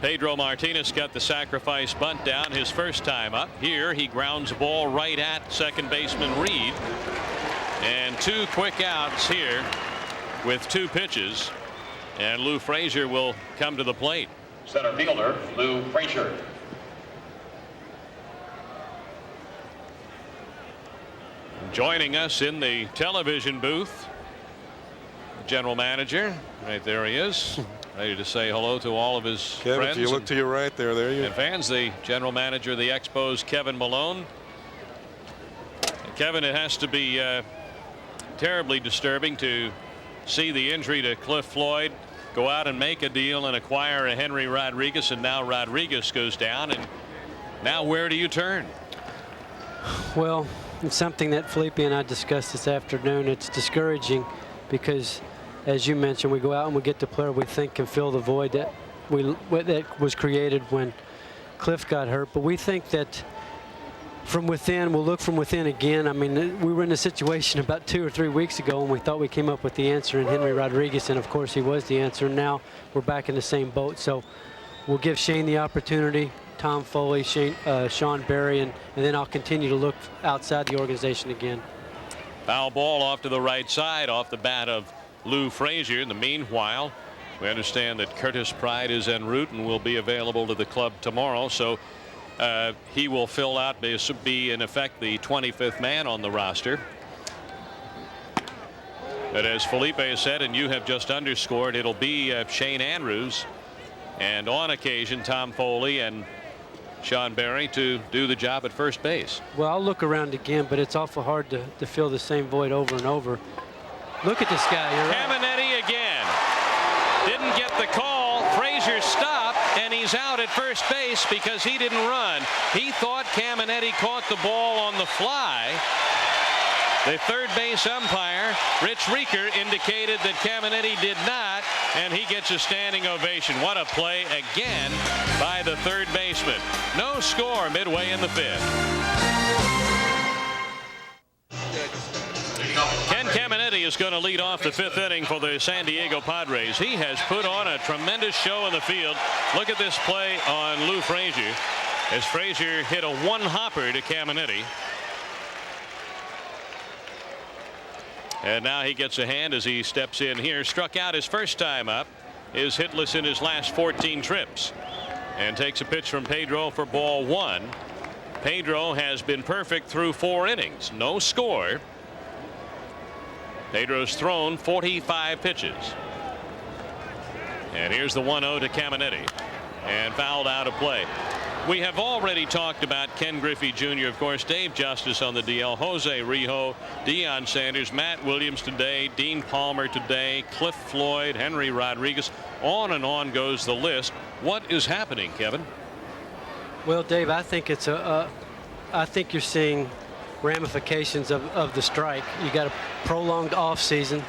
Pedro Martinez got the sacrifice bunt down his first time up. Here he grounds the ball right at second baseman Reed. And 2 quick outs here with 2 pitches. And Lou Frazier will come to the plate. Center fielder, Lou Frazier. Joining us in the television booth, general manager. Right there he is, ready to say hello to all of his Kevin, friends. if you look to your right there you and fans, the general manager of the Expos, Kevin Malone. And Kevin, it has to be terribly disturbing to see the injury to Cliff Floyd, go out and make a deal and acquire a Henry Rodriguez, and now Rodriguez goes down, and now where do you turn? Well, it's something that Felipe and I discussed this afternoon. It's discouraging because, as you mentioned, we go out and we get the player we think can fill the void that was created when Cliff got hurt. But we think that from within, we'll look from within again. I mean, we were in a situation about 2 or 3 weeks ago and we thought we came up with the answer in Henry Rodriguez, and of course he was the answer. Now we're back in the same boat. So we'll give Shane the opportunity, Tom Foley, Sean Berry, and then I'll continue to look outside the organization again. Foul ball off to the right side, off the bat of Lou Frazier. In the meanwhile, we understand that Curtis Pride is en route and will be available to the club tomorrow. So he will fill out, be in effect the 25th man on the roster. But as Felipe said, and you have just underscored, it'll be Shane Andrews, and on occasion Tom Foley and Sean Berry to do the job at first base. Well, I'll look around again, but it's awful hard to fill the same void over and over. Look at this guy. You're Caminetti again. Didn't get the call. Frazier stopped, and he's out at first base because he didn't run. He thought Caminetti caught the ball on the fly. The third base umpire, Rich Rieker, indicated that Caminetti did not, and he gets a standing ovation. What a play again by the third baseman. No score midway in the 5th. Ken Caminetti is going to lead off the 5th inning for the San Diego Padres. He has put on a tremendous show in the field. Look at this play on Lou Frazier as Frazier hit a one-hopper to Caminetti. And now he gets a hand as he steps in here. Struck out his first time up, is hitless in his last 14 trips, and takes a pitch from Pedro for ball 1. Pedro has been perfect through 4 innings. No score. Pedro's thrown 45 pitches. And here's the 1-0 to Caminetti, and fouled out of play. We have already talked about Ken Griffey Jr., of course, Dave Justice on the DL, Jose Rijo, Deion Sanders, Matt Williams today, Dean Palmer today, Cliff Floyd, Henry Rodriguez. On and on goes the list. What is happening, Kevin? Well, Dave, I think it's I think you're seeing ramifications of the strike. You got a prolonged off season.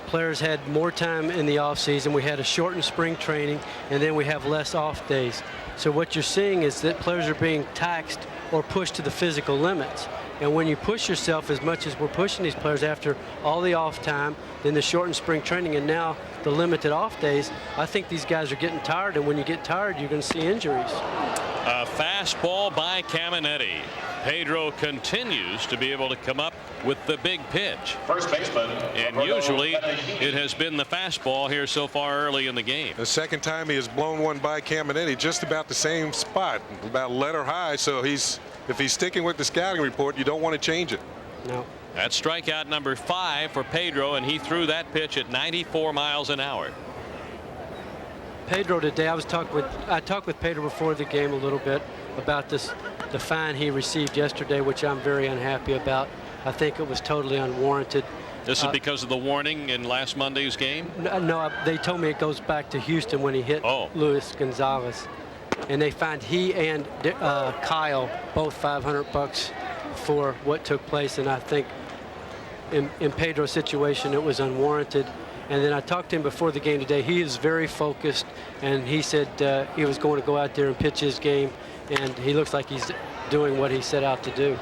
Players had more time in the off season. We had a shortened spring training, and then we have less off days. So what you're seeing is that players are being taxed or push to the physical limits. And when you push yourself as much as we're pushing these players after all the off time, then the shortened spring training, and now the limited off days, I think these guys are getting tired, and when you get tired, you're going to see injuries. A fastball by Caminetti. Pedro continues to be able to come up with the big pitch. First baseman. And usually it has been the fastball here so far early in the game. The second time he has blown one by Caminetti, just about the same spot, about letter high. So if he's sticking with the scouting report, you don't want to change it. No. That's strikeout number 5 for Pedro, and he threw that pitch at 94 miles an hour. Pedro today, I talked with Pedro before the game a little bit about the fine he received yesterday, which I'm very unhappy about. I think it was totally unwarranted. This is because of the warning in last Monday's game? No, they told me it goes back to Houston when he hit Luis Gonzalez. And they fined he and Kyle both $500 for what took place. And I think in Pedro's situation, it was unwarranted. And then I talked to him before the game today. He is very focused, and he said he was going to go out there and pitch his game, and he looks like he's doing what he set out to do.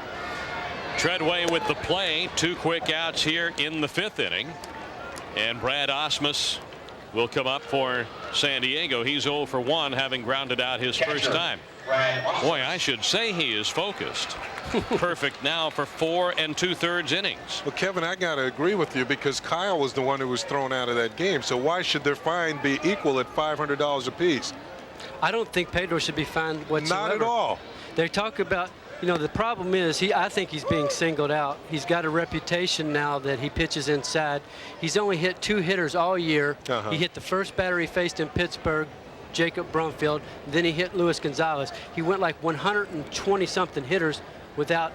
Treadway with the play. 2 quick outs here in the 5th inning. And Brad Osmus will come up for San Diego. He's 0 for 1, having grounded out his first time. Boy, I should say he is focused. Perfect now for 4 2/3 innings. Well, Kevin, I got to agree with you because Kyle was the one who was thrown out of that game. So why should their fine be equal at $500 apiece? I don't think Pedro should be fined whatsoever. Not at all. They talk about, you know, the problem is I think he's being singled out. He's got a reputation now that he pitches inside. He's only hit 2 hitters all year. He hit the first batter he faced in Pittsburgh, Jacob Brumfield. Then he hit Luis Gonzalez. He went like 120 something hitters without,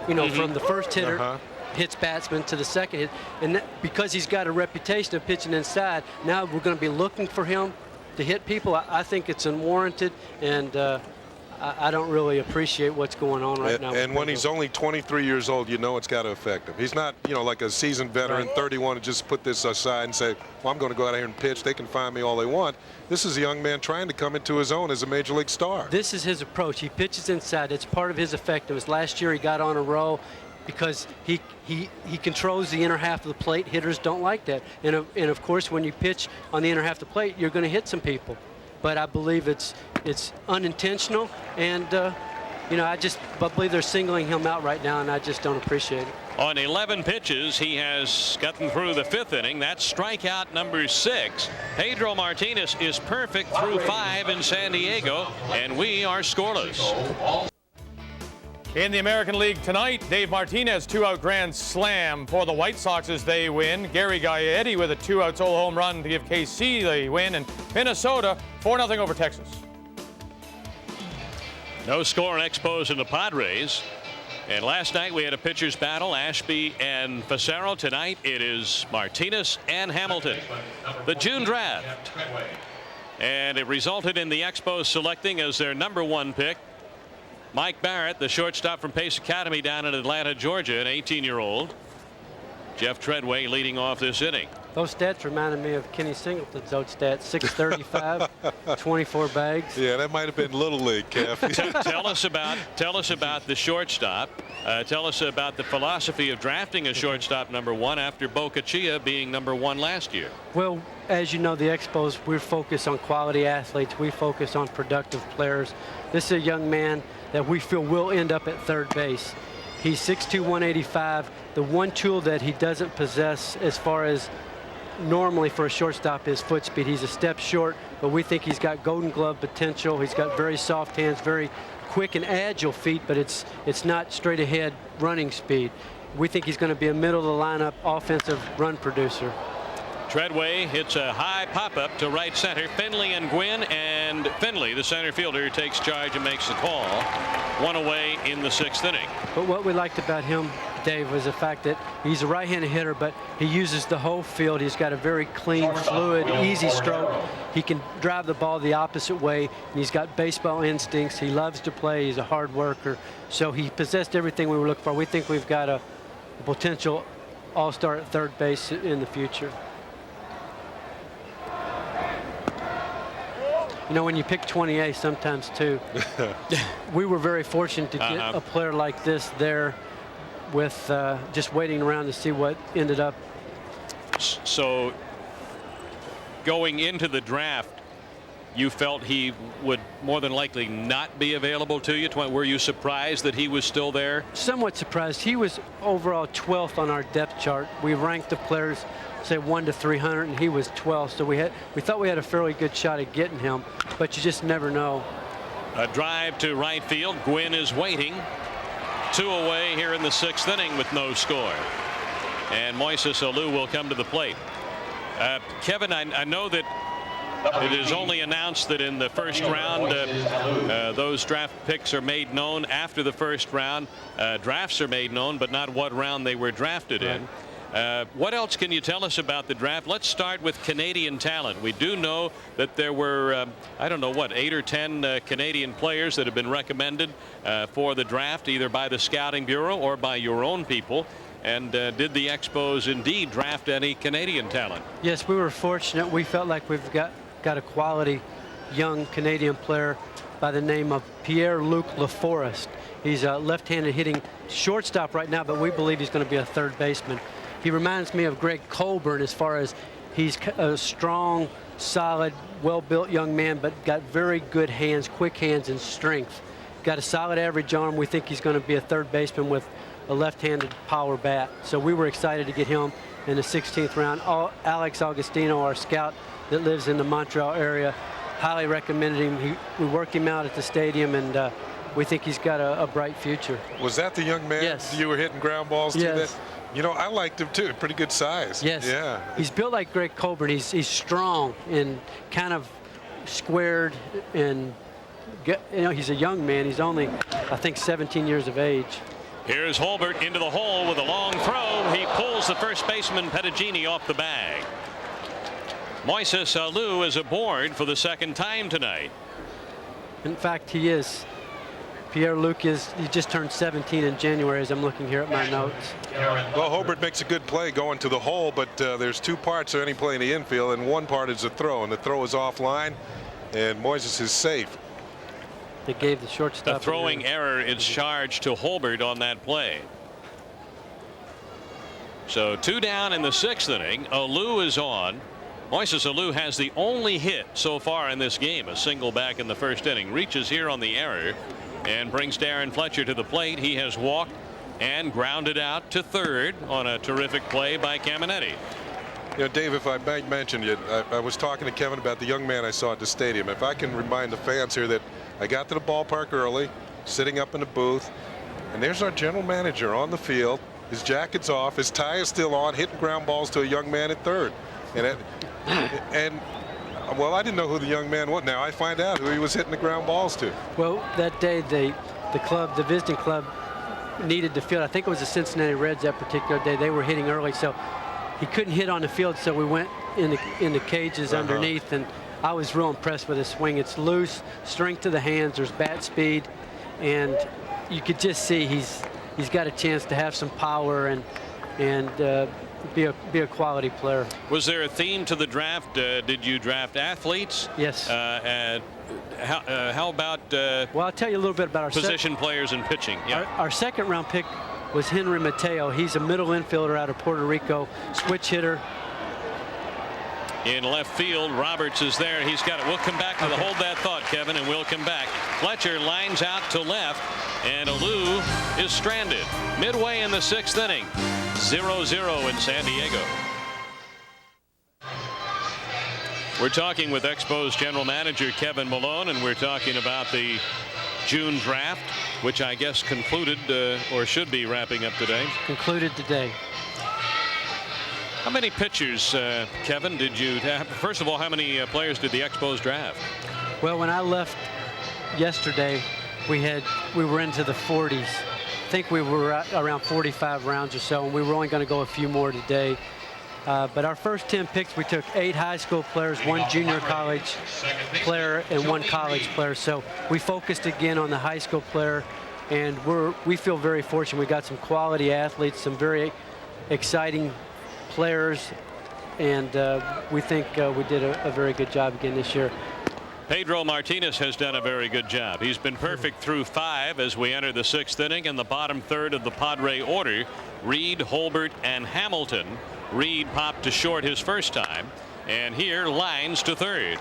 you know, from the first hitter hits batsman to the second hit. And because he's got a reputation of pitching inside, now we're going to be looking for him to hit people. I think it's unwarranted, and I don't really appreciate what's going on right now. And when he's only 23 years old, you know it's got to affect him. He's not, you know, like a seasoned veteran, 31, and just put this aside and say, well, I'm going to go out here and pitch. They can find me all they want. This is a young man trying to come into his own as a major league star. This is his approach. He pitches inside. It's part of his effectiveness. Last year he got on a roll because he controls the inner half of the plate. Hitters don't like that. And of course, when you pitch on the inner half of the plate, you're going to hit some people. But I believe it's unintentional, and you know, I believe they're singling him out right now, and I just don't appreciate it. On 11 pitches, he has gotten through the 5th inning. That's strikeout number 6. Pedro Martinez is perfect through 5 in San Diego, and we are scoreless. In the American League tonight, Dave Martinez 2-out grand slam for the White Sox as they win. Gary Gaetti with a 2-out solo home run to give KC the win. And Minnesota 4-0 over Texas. No score in Expos and the Padres. And last night we had a pitcher's battle, Ashby and Facero. Tonight it is Martinez and Hamilton. The June draft. And it resulted in the Expos selecting as their number 1 pick Mike Barrett, the shortstop from Pace Academy down in Atlanta, Georgia, an 18-year-old. Jeff Treadway leading off this inning. Those stats reminded me of Kenny Singleton's old stats, 635, 24 bags. Yeah, that might have been Little League, Kev. Tell us about the shortstop. Tell us about the philosophy of drafting a shortstop number 1 after Boca Chia being number 1 last year. Well, as you know, the Expos, we're focused on quality athletes. We focus on productive players. This is a young man that we feel will end up at third base. He's 6'2", 185. The one tool that he doesn't possess as far as normally for a shortstop is foot speed. He's a step short, but we think he's got Golden Glove potential. He's got very soft hands, very quick and agile feet, but it's not straight ahead running speed. We think he's going to be a middle of the lineup offensive run producer. Treadway hits a high pop-up to right center. Finley and Gwynn, and Finley, the center fielder, takes charge and makes the call. 1 away in the 6th inning. But what we liked about him, Dave, was the fact that he's a right-handed hitter, but he uses the whole field. He's got a very clean, fluid, easy stroke. He can drive the ball the opposite way, and he's got baseball instincts. He loves to play. He's a hard worker. So he possessed everything we were looking for. We think we've got a potential all-star at third base in the future. You know, when you pick 20A sometimes too, we were very fortunate to get a player like this there with just waiting around to see what ended up. So going into the draft, you felt he would more than likely not be available to you? Were you surprised that he was still there? Somewhat surprised. He was overall 12th on our depth chart. We ranked the players, say 1 to 300, and he was 12th. So we thought we had a fairly good shot at getting him, but you just never know. A drive to right field. Gwynn is waiting. 2 away here in the 6th inning with no score. And Moises Alou will come to the plate. Kevin, I know that it is only announced that in the first round those draft picks are made known after the first round. Drafts are made known, but not what round they were drafted in. What else can you tell us about the draft? Let's start with Canadian talent. We do know that there were, I don't know what, 8 or 10 Canadian players that have been recommended for the draft, either by the Scouting Bureau or by your own people. And did the Expos indeed draft any Canadian talent? Yes, we were fortunate. We felt like we've got a quality young Canadian player by the name of Pierre-Luc Laforest. He's a left-handed hitting shortstop right now, but we believe he's going to be a third baseman. He reminds me of Greg Colburn as far as he's a strong, solid, well-built young man, but got very good hands, quick hands, and strength. Got a solid average arm. We think he's going to be a third baseman with a left-handed power bat. So we were excited to get him in the 16th round. Alex Augustino, our scout that lives in the Montreal area, highly recommended him. We worked him out at the stadium, and we think he's got a bright future. Was that the young man Yes. you were hitting ground balls to? Yes. That? You know, I liked him too. Pretty good size. Yes. Yeah. He's built like Greg Colburn. He's strong and kind of squared, and he's a young man. He's only, I think, 17 years of age. Here's Holbert into the hole with a long throw. He pulls the first baseman Pedagini off the bag. Moises Alou is aboard for the 2nd time tonight. In fact, he is. Pierre-Luc he just turned 17 in January, as I'm looking here at my notes. Well, Holbert makes a good play going to the hole, but there's 2 parts to any play in the infield, and one part is the throw, and the throw is offline, and Moises is safe. They gave the shortstop a throwing error is charged to Holbert on that play. So 2 down in the 6th inning. Alou is on. Moises Alou has the only hit so far in this game, a single back in the 1st inning. Reaches here on the error and brings Darren Fletcher to the plate. He has walked and grounded out to 3rd on a terrific play by Caminetti. You know, Dave, if I might mention it, I was talking to Kevin about the young man I saw at the stadium. If I can remind the fans here that I got to the ballpark early, sitting up in the booth, and there's our general manager on the field. His jacket's off, his tie is still on, hitting ground balls to a young man at 3rd. Well, I didn't know who the young man was. Now I find out who he was hitting the ground balls to. Well, that day the visiting club needed the field. I think it was the Cincinnati Reds that particular day. They were hitting early, so he couldn't hit on the field, so we went in the cages underneath, and I was real impressed with his swing. It's loose, strength to the hands, there's bat speed, and you could just see he's got a chance to have some power and be a quality player. Was there a theme to the draft? Did you draft athletes? Yes. How about well, I'll tell you a little bit about our position players and pitching. Yeah. Our 2nd round pick was Henry Mateo. He's a middle infielder out of Puerto Rico, switch hitter. In left field, Roberts is there. He's got it. We'll come back to hold that thought, Kevin, and we'll come back. Fletcher lines out to left, and Alou is stranded. Midway in the 6th inning, 0-0 in San Diego. We're talking with Expos general manager Kevin Malone, and we're talking about the June draft, which I guess concluded or should be wrapping up today. Concluded today. How many pitchers, Kevin, did you have? First of all, how many players did the Expos draft? Well, when I left yesterday, we were into the 40s. I think we were around 45 rounds or so, and we were only going to go a few more today. But our first 10 picks, we took 8 high school players, 1 junior college player, and 1 college player. So we focused again on the high school player, and we feel very fortunate. We got some quality athletes, some very exciting players, and we think we did a very good job again this year. Pedro Martinez has done a very good job. He's been perfect through 5 as we enter the 6th inning in the bottom third of the Padre order. Reed, Holbert, and Hamilton. Reed popped to short his first time, and here lines to third.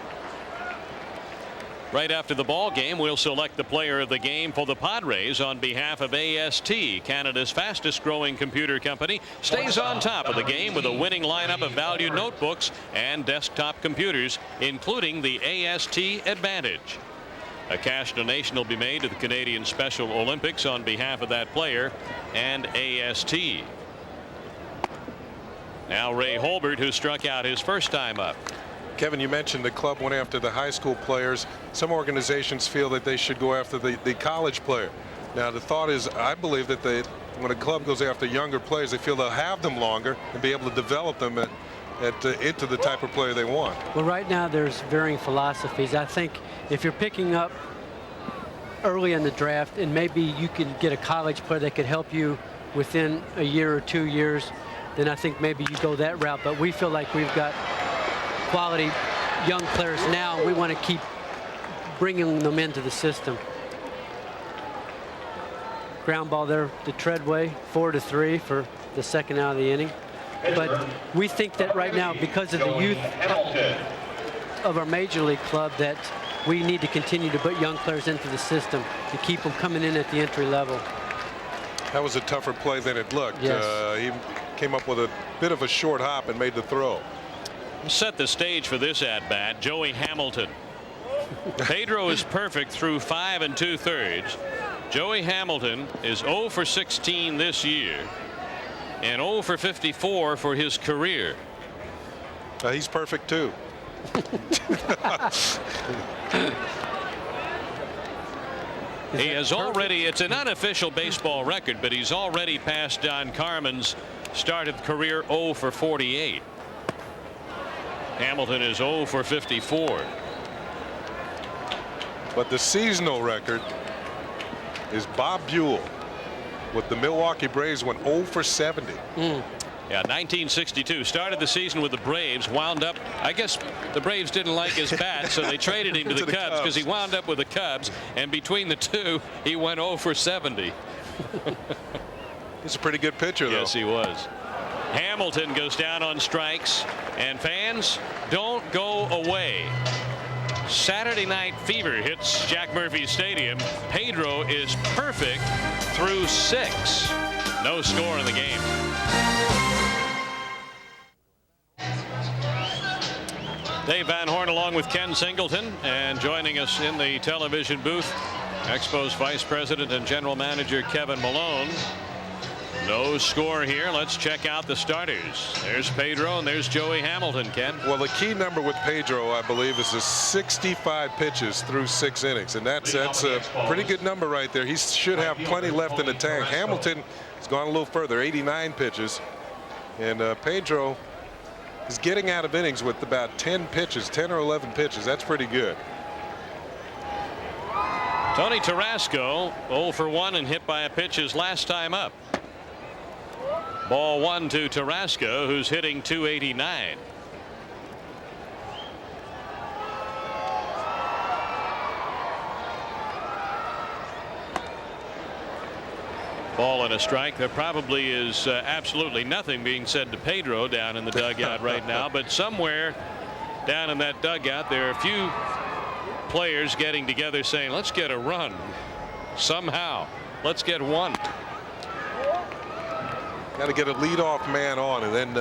Right after the ball game, we'll select the player of the game for the Padres on behalf of AST. Canada's fastest growing computer company stays on top of the game with a winning lineup of valued notebooks and desktop computers, including the AST Advantage. A cash donation will be made to the Canadian Special Olympics on behalf of that player and AST. Now Ray Holbert, who struck out his first time up. Kevin, you mentioned the club went after the high school players. Some organizations feel that they should go after the college player. Now the thought is, I believe that when a club goes after younger players, they feel they'll have them longer and be able to develop them into the type of player they want. Well, right now there's varying philosophies. I think if you're picking up early in the draft and maybe you can get a college player that could help you within a year or 2 years, then I think maybe you go that route. But we feel like we've got quality young players now. We want to keep bringing them into the system. Ground ball there to Treadway, 4-3 for the second out of the inning. But we think that right now, because of the youth of our major league club, that we need to continue to put young players into the system to keep them coming in at the entry level. That was a tougher play than it looked. Yes. He came up with a bit of a short hop and made the throw. Set the stage for this at bat. Joey Hamilton. Pedro is perfect through 5 2/3. Joey Hamilton is 0 for 16 this year and 0 for 54 for his career. He's perfect too. He has already, it's an unofficial baseball record, but he's already passed Don Carmen's start of career 0 for 48. Hamilton is 0 for 54. But the seasonal record is Bob Buell with the Milwaukee Braves, went 0 for 70. Yeah, 1962. Started the season with the Braves, wound up, I guess the Braves didn't like his bat, so they traded him to the Cubs because he wound up with the Cubs, and between the two he went 0 for 70. He's a pretty good pitcher, though. Yes, he was. Hamilton goes down on strikes, and fans, don't go away. Saturday Night Fever hits Jack Murphy Stadium. Pedro is perfect through 6. No score in the game. Dave Van Horn along with Ken Singleton, and joining us in the television booth, Expos Vice President and General Manager Kevin Malone. No score here. Let's check out the starters. There's Pedro and there's Joey Hamilton, Ken. Well, the key number with Pedro, I believe, is the 65 pitches through 6 innings, and that's a pretty good number right there. He should have plenty left in the tank. Hamilton has gone a little further, 89 pitches, and Pedro is getting out of innings with about 10 pitches, 10 or 11 pitches. That's pretty good. Tony Tarasco 0 for 1 and hit by a pitch his last time up. Ball 1 to Tarasco, who's hitting .289. Ball and a strike. There probably is absolutely nothing being said to Pedro down in the dugout right now, but somewhere down in that dugout there are a few players getting together saying, let's get a run somehow. Let's get one. Got to get a leadoff man on and then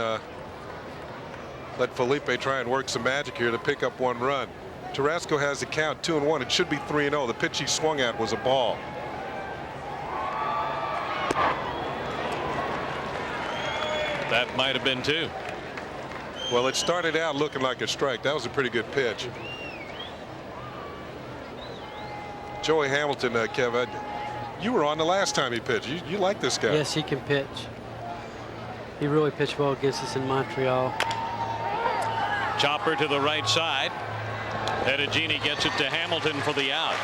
let Felipe try and work some magic here to pick up 1 run. Tarasco has the count 2-1. It should be 3-0. The pitch he swung at was a ball. That might have been 2. Well, it started out looking like a strike. That was a pretty good pitch. Joey Hamilton, Kevin, you were on the last time he pitched. You like this guy. Yes, he can pitch. He really pitched well against us in Montreal. Chopper to the right side. Pedagini gets it to Hamilton for the out.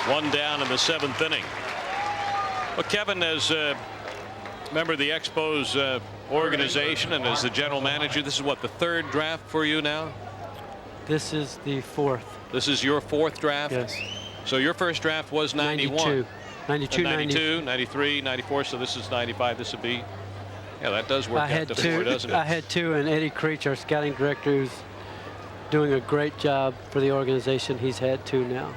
1 down in the 7th inning. Well, Kevin, as a member of the Expos organization and as the general manager, this is what, the 3rd draft for you now? This is the 4th. This is your 4th draft? Yes. So your first draft was 91. 92, 92, 93, 94, so this is 95. This would be, yeah, that does work out to 4, doesn't it? I had 2, and Eddie Creech, our scouting director, who's doing a great job for the organization. He's had 2 now.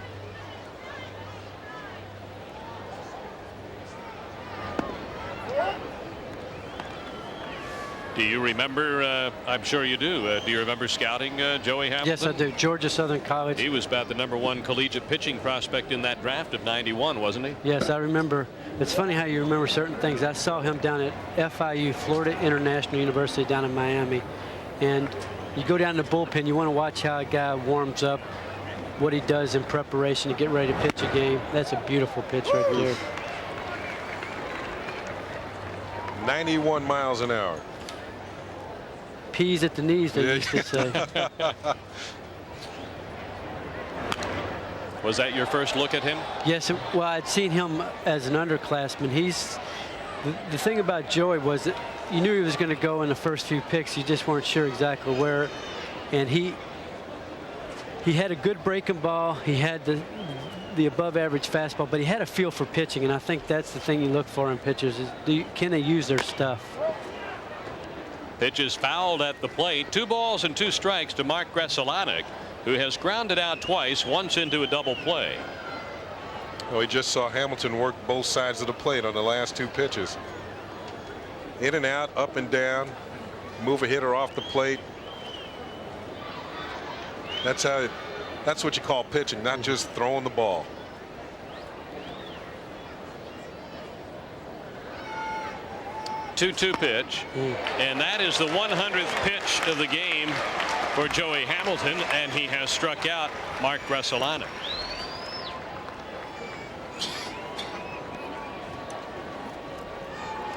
Do you remember, I'm sure you do, do you remember scouting Joey Hamilton? Yes, I do. Georgia Southern College. He was about the #1 collegiate pitching prospect in that draft of 91, wasn't he? Yes, I remember. It's funny how you remember certain things. I saw him down at FIU, Florida International University down in Miami. And you go down to the bullpen, you want to watch how a guy warms up, what he does in preparation to get ready to pitch a game. That's a beautiful pitch right there. 91 miles an hour. Peas at the knees, they used to say. Was that your first look at him? Yes, well, I'd seen him as an underclassman. The thing about Joey was that you knew he was going to go in the first few picks. You just weren't sure exactly where. And he had a good breaking ball. He had the above average fastball, but he had a feel for pitching. And I think that's the thing you look for in pitchers is can they use their stuff? Pitch is fouled at the plate. 2 balls and 2 strikes to Mark Gresselanic, who has grounded out twice, once into a double play. Oh, we just saw Hamilton work both sides of the plate on the last 2 pitches. In and out, up and down, move a hitter off the plate. That's what you call pitching, not just throwing the ball. Two-2 pitch, and that is the 100th pitch of the game for Joey Hamilton, and he has struck out Mark Gresselanic.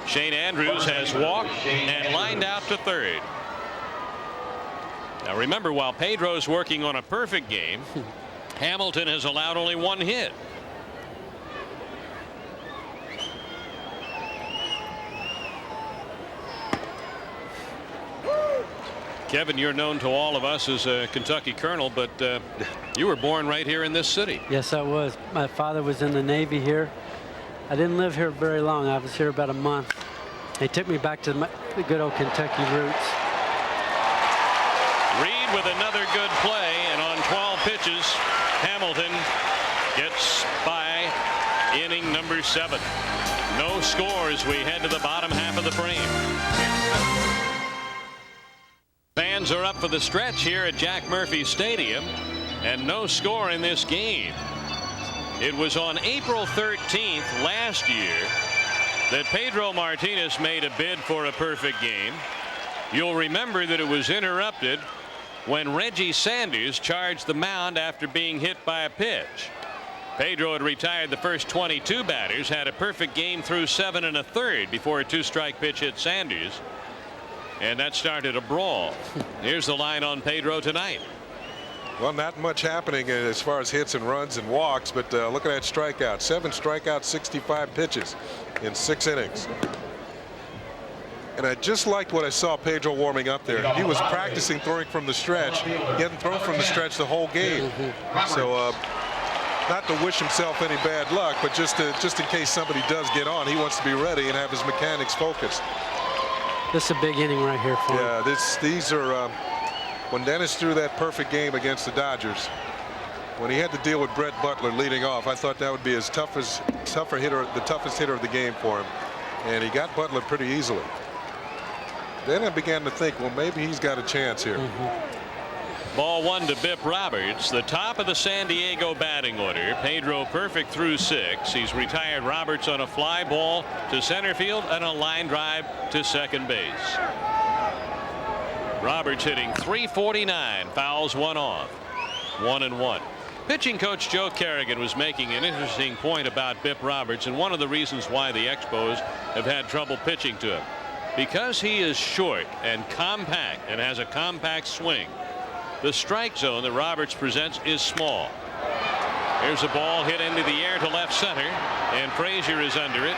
Shane Andrews has walked and lined out to 3rd. Now remember, while Pedro's working on a perfect game, Hamilton has allowed only 1 hit. Kevin, you're known to all of us as a Kentucky Colonel, but you were born right here in this city. Yes, I was. My father was in the Navy here. I didn't live here very long. I was here about a month. They took me back to the good old Kentucky roots. Reed with another good play, and on 12 pitches, Hamilton gets by inning number 7. No score as we head to the bottom half of the frame. Fans are up for the stretch here at Jack Murphy Stadium, and no score in this game. It was on April 13th last year that Pedro Martinez made a bid for a perfect game. You'll remember that it was interrupted when Reggie Sanders charged the mound after being hit by a pitch. Pedro had retired the first 22 batters, had a perfect game through 7 1/3 before a 2-strike pitch hit Sanders. And that started a brawl. Here's the line on Pedro tonight. Well, not much happening as far as hits and runs and walks, but look at that strikeout. 7 strikeouts, 65 pitches in 6 innings. And I just liked what I saw Pedro warming up there. He was practicing throwing from the stretch. He hadn't thrown from the stretch the whole game. So not to wish himself any bad luck, but just in case somebody does get on, he wants to be ready and have his mechanics focused. This is a big inning right here for him. Yeah, these are when Dennis threw that perfect game against the Dodgers, when he had to deal with Brett Butler leading off, I thought that would be the toughest hitter of the game for him, and he got Butler pretty easily. Then I began to think, well, maybe he's got a chance here. Ball 1 to Bip Roberts, the top of the San Diego batting order. Pedro perfect through 6. He's retired Roberts on a fly ball to center field and a line drive to second base. Roberts hitting .349, fouls 1 off. 1-1. Pitching coach Joe Kerrigan was making an interesting point about Bip Roberts, and one of the reasons why the Expos have had trouble pitching to him. Because he is short and compact and has a compact swing, the strike zone that Roberts presents is small. Here's a ball hit into the air to left center, and Frazier is under it.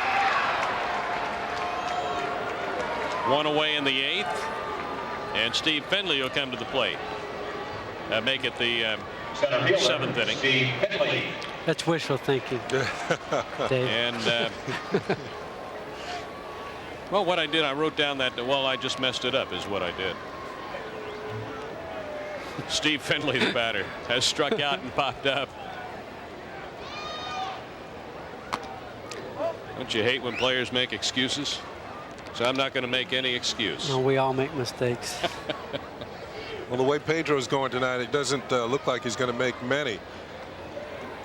1 away in the 8th, and Steve Findlay will come to the plate. make it the Center fielder, 7th inning. Steve Finley. That's wishful thinking, Dave. And well, what I did, I wrote down that, well, I just messed it up is what I did. Steve Finley, the batter, has struck out and popped up. Don't you hate when players make excuses? So I'm not going to make any excuse. No, we all make mistakes. Well, the way Pedro's going tonight, it doesn't look like he's going to make many.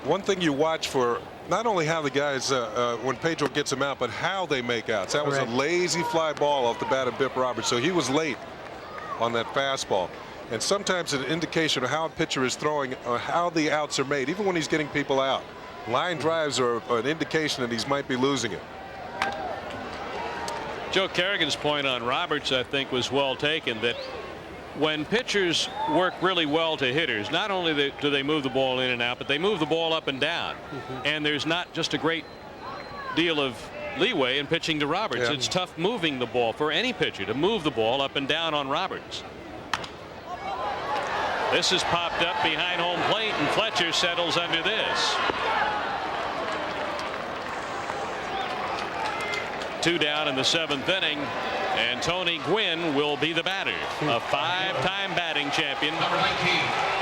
One thing you watch for, not only how the guys, when Pedro gets him out, but how they make outs. That was a lazy fly ball off the bat of Bip Roberts, so he was late on that fastball. And sometimes an indication of how a pitcher is throwing or how the outs are made, even when he's getting people out. Line drives are an indication that he might be losing it. Joe Kerrigan's point on Roberts, I think, was well taken, that when pitchers work really well to hitters, not only do they move the ball in and out, but they move the ball up and down. And there's not just a great deal of leeway in pitching to Roberts. It's tough moving the ball for any pitcher to move the ball up and down on Roberts. This is popped up behind home plate, and Fletcher settles under this. 2 down in the 7th inning, and Tony Gwynn will be the batter, a 5-time batting champion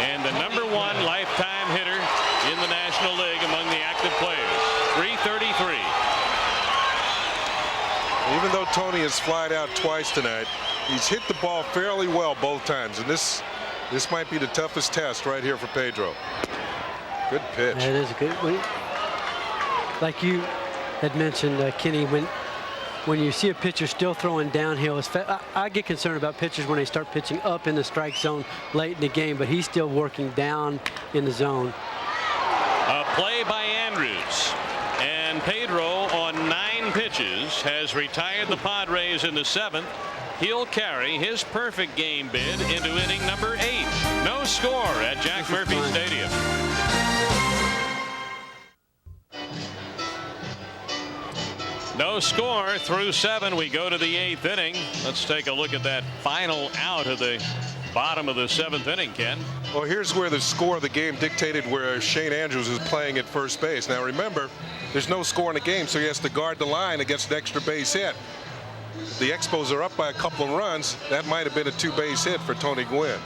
and the #1 lifetime hitter in the National League among the active players. 333. Even though Tony has flied out twice tonight, he's hit the ball fairly well both times, and this might be the toughest test right here for Pedro. Good pitch. That is a good one. Like you had mentioned, Kenny, when you see a pitcher still throwing downhill, I get concerned about pitchers when they start pitching up in the strike zone late in the game, but he's still working down in the zone. A play by Andrews, and Pedro on 9 pitches has retired the Padres in the 7th. He'll carry his perfect game bid into inning number 8. No score at Jack Murphy Stadium. No score through 7. We go to the 8th inning. Let's take a look at that final out of the bottom of the 7th inning, Ken. Well, here's where the score of the game dictated where Shane Andrews is playing at first base. Now remember, there's no score in the game, so he has to guard the line against an extra base hit. The Expos are up by a couple of runs. That might have been a 2-base hit for Tony Gwynn.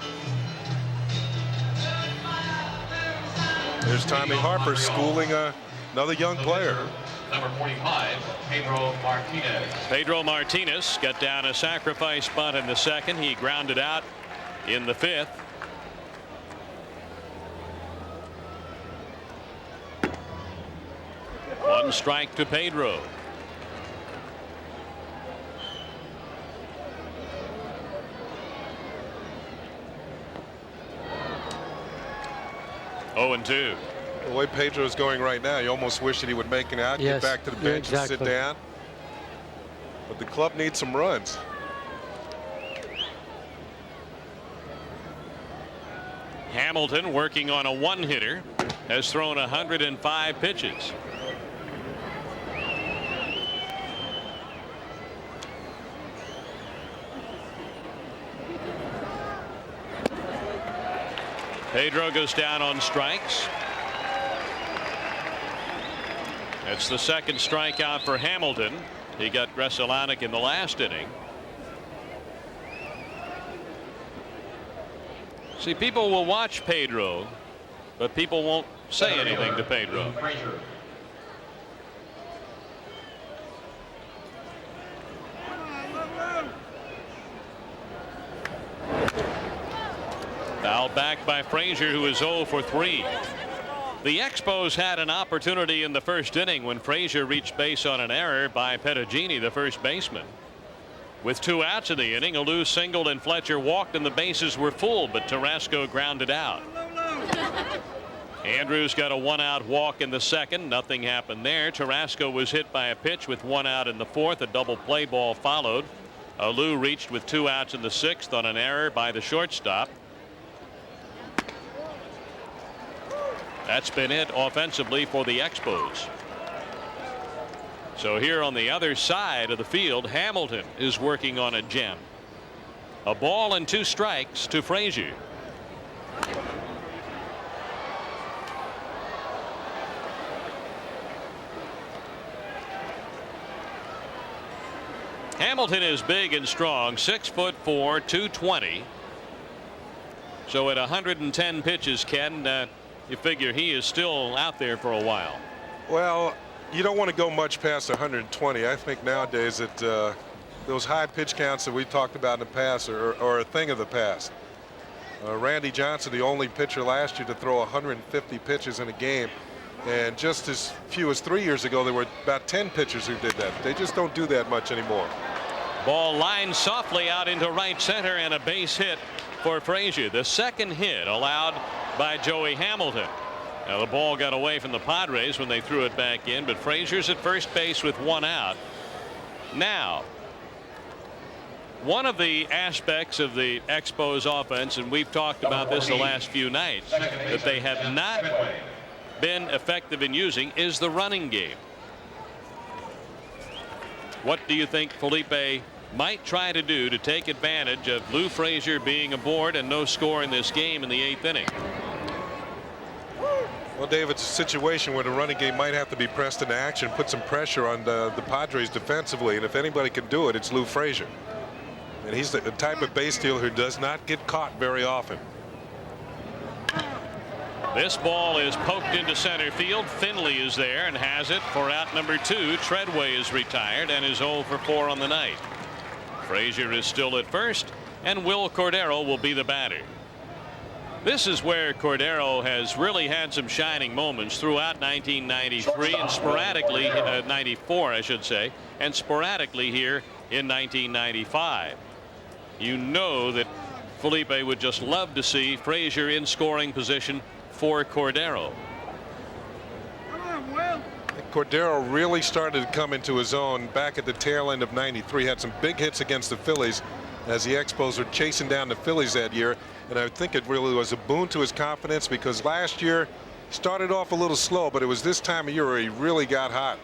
There's Tommy Harper schooling another young player. Number 45, Pedro Martinez. Pedro Martinez got down a sacrifice bunt in the 2nd. He grounded out in the 5th. One strike to Pedro. Oh, 2. The way Pedro is going right now, you almost wish that he would make it out, get back to the bench and sit down. But the club needs some runs. Hamilton, working on a 1-hitter, has thrown 105 pitches. Pedro goes down on strikes. It's the 2nd strikeout for Hamilton. He got Gresselanek in the last inning. See, people will watch Pedro, but people won't say anything to Pedro. Foul back by Frazier, who is 0 for 3. The Expos had an opportunity in the 1st inning when Frazier reached base on an error by Pettigini, the first baseman. With 2 outs in the inning, Alou singled and Fletcher walked, and the bases were full, but Tarasco grounded out. Andrews got a 1-out walk in the 2nd. Nothing happened there. Tarasco was hit by a pitch with 1 out in the 4th. A double play ball followed. Alou reached with 2 outs in the 6th on an error by the shortstop. That's been it offensively for the Expos. So here on the other side of the field, Hamilton is working on a gem. A ball and 2 strikes to Frazier. Hamilton is big and strong, 6'4", 220. So at 110 pitches, Ken, you figure he is still out there for a while. Well, you don't want to go much past 120. I think nowadays that those high pitch counts that we talked about in the past are a thing of the past. Randy Johnson, the only pitcher last year to throw 150 pitches in a game. And just as few as 3 years ago, there were about 10 pitchers who did that. They just don't do that much anymore. Ball lined softly out into right center, and a base hit for Frazier. The second hit allowed by Joey Hamilton. Now the ball got away from the Padres when they threw it back in, but Frazier's at first base with 1 out. Now, one of the aspects of the Expos offense, and we've talked about this the last few nights, that they have not been effective in using, is the running game. What do you think Felipe might try to do to take advantage of Lou Frazier being aboard and no score in this game in the 8th inning? Well, Dave, it's a situation where the running game might have to be pressed into action, put some pressure on the Padres defensively, and if anybody can do it, it's Lou Frazier. And he's the type of base stealer who does not get caught very often. This ball is poked into center field. Finley is there and has it for out number 2. Treadway is retired and is 0 for 4 on the night. Frazier is still at first, and Will Cordero will be the batter. This is where Cordero has really had some shining moments throughout 1993 and sporadically 94, I should say, and sporadically here in 1995. You know that Felipe would just love to see Frazier in scoring position for Cordero. Cordero really started to come into his own back at the tail end of 93. Had some big hits against the Phillies as the Expos were chasing down the Phillies that year. And I think it really was a boon to his confidence, because last year started off a little slow, but it was this time of year where he really got hot.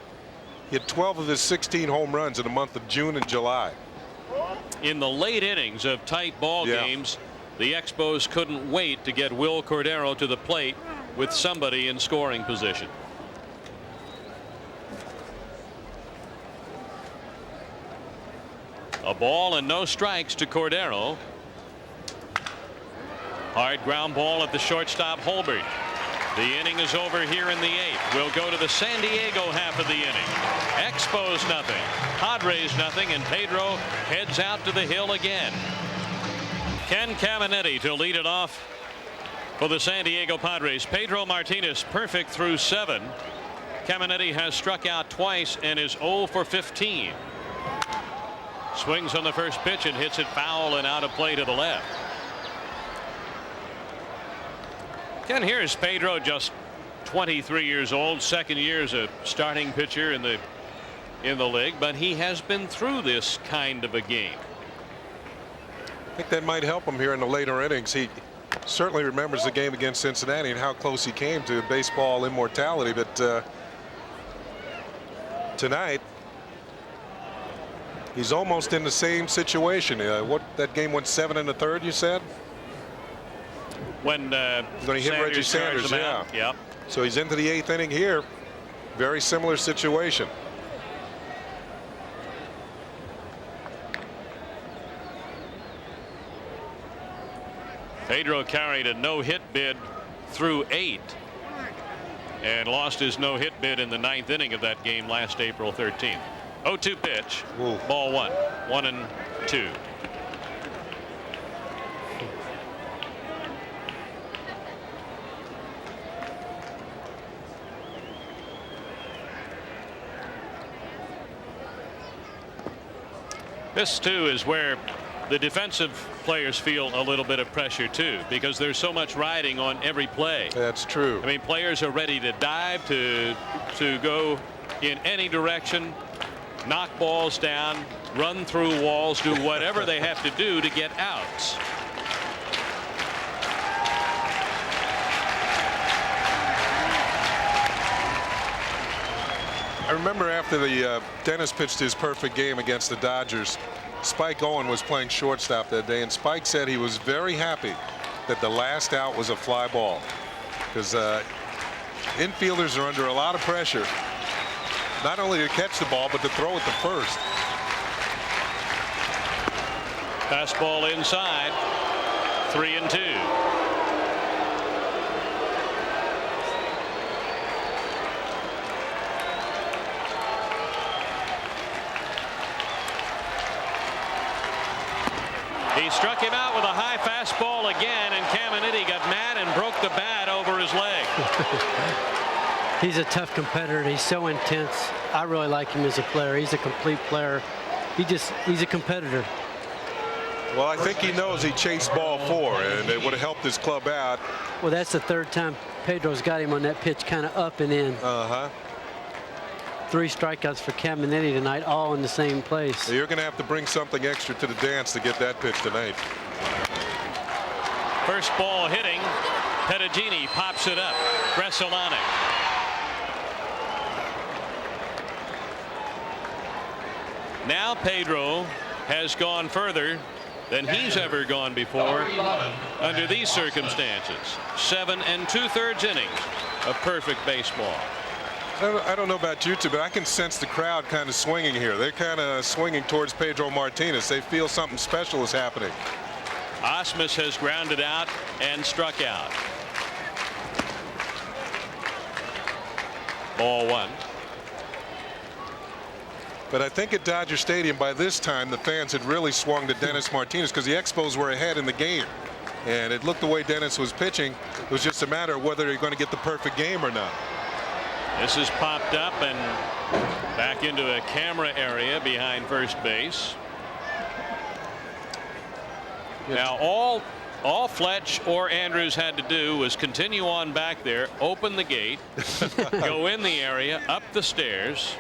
He had 12 of his 16 home runs in the month of June and July. In the late innings of tight ball games, the Expos couldn't wait to get Will Cordero to the plate with somebody in scoring position. A ball and no strikes to Cordero. Hard ground ball at the shortstop Holbert. The inning is over here in the 8th. We'll go to the San Diego half of the inning. Expos nothing, Padres nothing, and Pedro heads out to the hill again. Ken Caminetti to lead it off for the San Diego Padres. Pedro Martinez perfect through 7. Caminetti has struck out twice and is 0 for 15. Swings on the first pitch and hits it foul and out of play to the left. Ken, here's Pedro, just 23 years old, second year as a starting pitcher in the league, but he has been through this kind of a game. I think that might help him here in the later innings. He certainly remembers the game against Cincinnati and how close he came to baseball immortality, but tonight he's almost in the same situation. What, that game went 7 1/3, you said? When he hit Reggie Sanders, yeah. Yep. So he's into the 8th inning here. Very similar situation. Pedro carried a no-hit bid through 8 and lost his no-hit bid in the 9th inning of that game last April 13th. 0-2 pitch. Ooh. Ball 1. 1-2. This too is where the defensive players feel a little bit of pressure too, because there's so much riding on every play. That's true. I mean, players are ready to dive, to go in any direction, knock balls down, run through walls, do whatever they have to do to get outs. I remember after the Dennis pitched his perfect game against the Dodgers, Spike Owen was playing shortstop that day, and Spike said he was very happy that the last out was a fly ball, because infielders are under a lot of pressure, not only to catch the ball but to throw it to first. Fastball inside. 3-2. He struck him out with a high fastball again, and Caminiti got mad and broke the bat over his leg. He's a tough competitor. He's so intense. I really like him as a player. He's a complete player. He's a competitor. Well, I think he knows he chased ball 4, and it would have helped his club out. Well, that's the third time Pedro's got him on that pitch, kind of up and in. 3 strikeouts for Caminiti tonight, all in the same place. So you're going to have to bring something extra to the dance to get that pitch tonight. First ball hitting. Pedagini pops it up. Bressolonic. Now Pedro has gone further than he's ever gone before under these circumstances. 7 2/3 innings of perfect baseball. I don't know about you two, but I can sense the crowd kind of swinging here. They're kind of swinging towards Pedro Martinez. They feel something special is happening. Osmus has grounded out and struck out. Ball 1. But I think at Dodger Stadium by this time the fans had really swung to Dennis Martinez because the Expos were ahead in the game. And it looked the way Dennis was pitching. It was just a matter of whether you're going to get the perfect game or not. This is popped up and back into a camera area behind first base. Now all Fletch or Andrews had to do was continue on back there, open the gate, go in the area, up the stairs,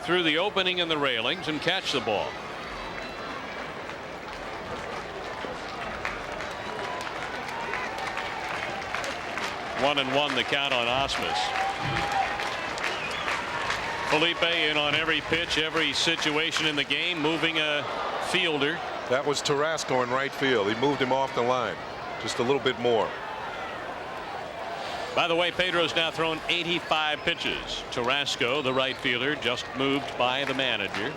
through the opening in the railings, and catch the ball. One and one the count on Osmus. Felipe in on every pitch, every situation in the game, moving a fielder. That was Tarasco in right field. He moved him off the line just a little bit more. By the way, Pedro's now thrown 85 pitches. Tarasco, the right fielder, just moved by the manager.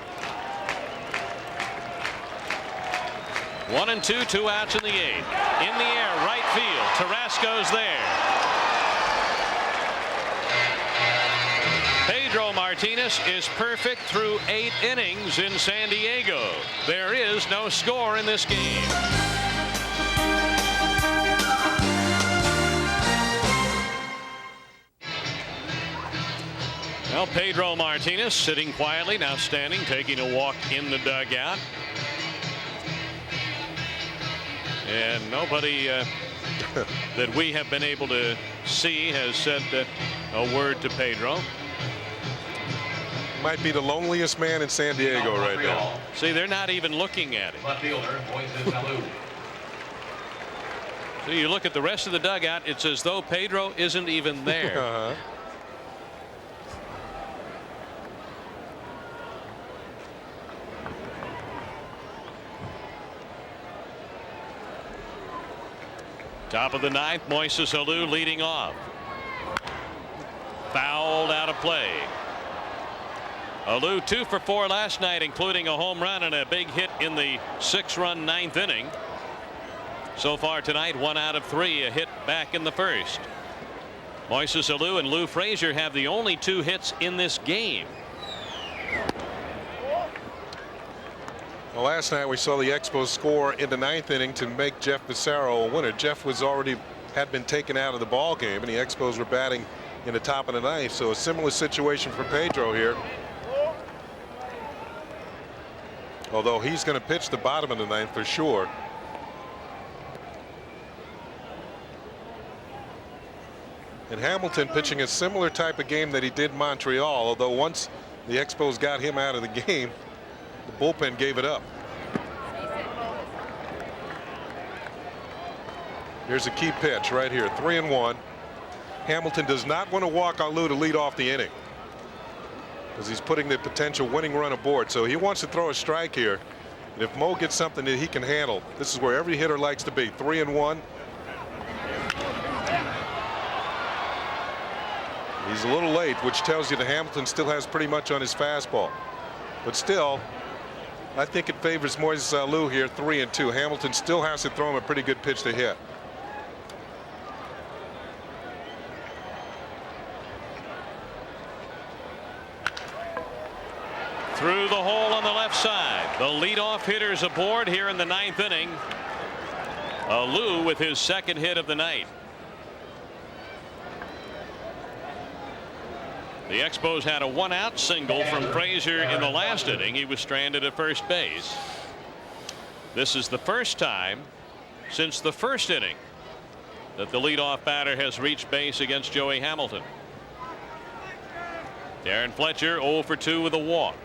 1 and 2, 2 outs in the 8th. In the air, right field. Tarasco's there. Pedro Martinez is perfect through 8 innings in San Diego. There is no score in this game. Well, Pedro Martinez sitting quietly, now standing, taking a walk in the dugout. And nobody that we have been able to see has said a word to Pedro. Might be the loneliest man in San Diego right now. See, they're not even looking at him. Left fielder, Moises Alou. So you look at the rest of the dugout, it's as though Pedro isn't even there. Top of the 9th, Moises Alou leading off. Fouled out of play. Alou 2 for 4 last night, including a home run and a big hit in the 6-run 9th inning. So far tonight, 1 out of 3, a hit back in the 1st. Moises Alou and Lou Frazier have the only 2 hits in this game. Well, last night we saw the Expos score in the 9th inning to make Jeff Pissarro a winner. Jeff had been taken out of the ball game, and the Expos were batting in the top of the 9th. So a similar situation for Pedro here. Although he's going to pitch the bottom of the 9th for sure. And Hamilton pitching a similar type of game that he did Montreal, although once the Expos got him out of the game, the bullpen gave it up. Here's a key pitch right here, 3-1. Hamilton does not want to walk Alou to lead off the inning, because he's putting the potential winning run aboard. So he wants to throw a strike here. And if Mo gets something that he can handle, this is where every hitter likes to be. 3-1. He's a little late, which tells you that Hamilton still has pretty much on his fastball. But still, I think it favors Moises Alou here, 3-2. Hamilton still has to throw him a pretty good pitch to hit. Through the hole on the left side. The leadoff hitter's aboard here in the 9th inning. Alou with his second hit of the night. The Expos had a 1-out single from Frazier in the last inning. He was stranded at first base. This is the first time since the first inning that the leadoff batter has reached base against Joey Hamilton. Darren Fletcher 0 for 2 with a walk.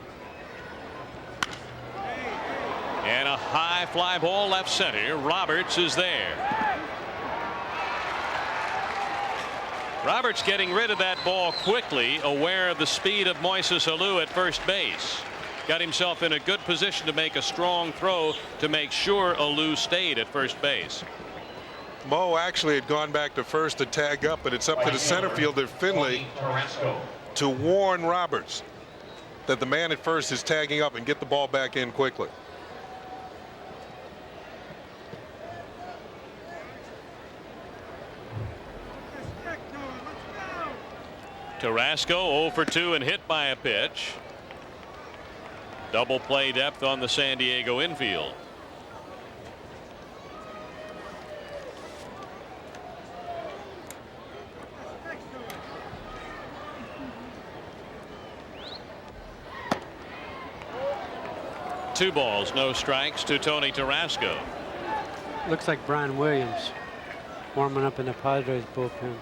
And a high fly ball left center. Roberts is there. Roberts getting rid of that ball quickly, aware of the speed of Moises Alou at first base. Got himself in a good position to make a strong throw to make sure Alou stayed at first base. Mo actually had gone back to first to tag up, but it's up to the center fielder Finley to warn Roberts that the man at first is tagging up and get the ball back in quickly. Carrasco 0 for 2 and hit by a pitch. Double play depth on the San Diego infield. Two balls, no strikes to Tony Carrasco. Looks like Brian Williams warming up in the Padres bullpen.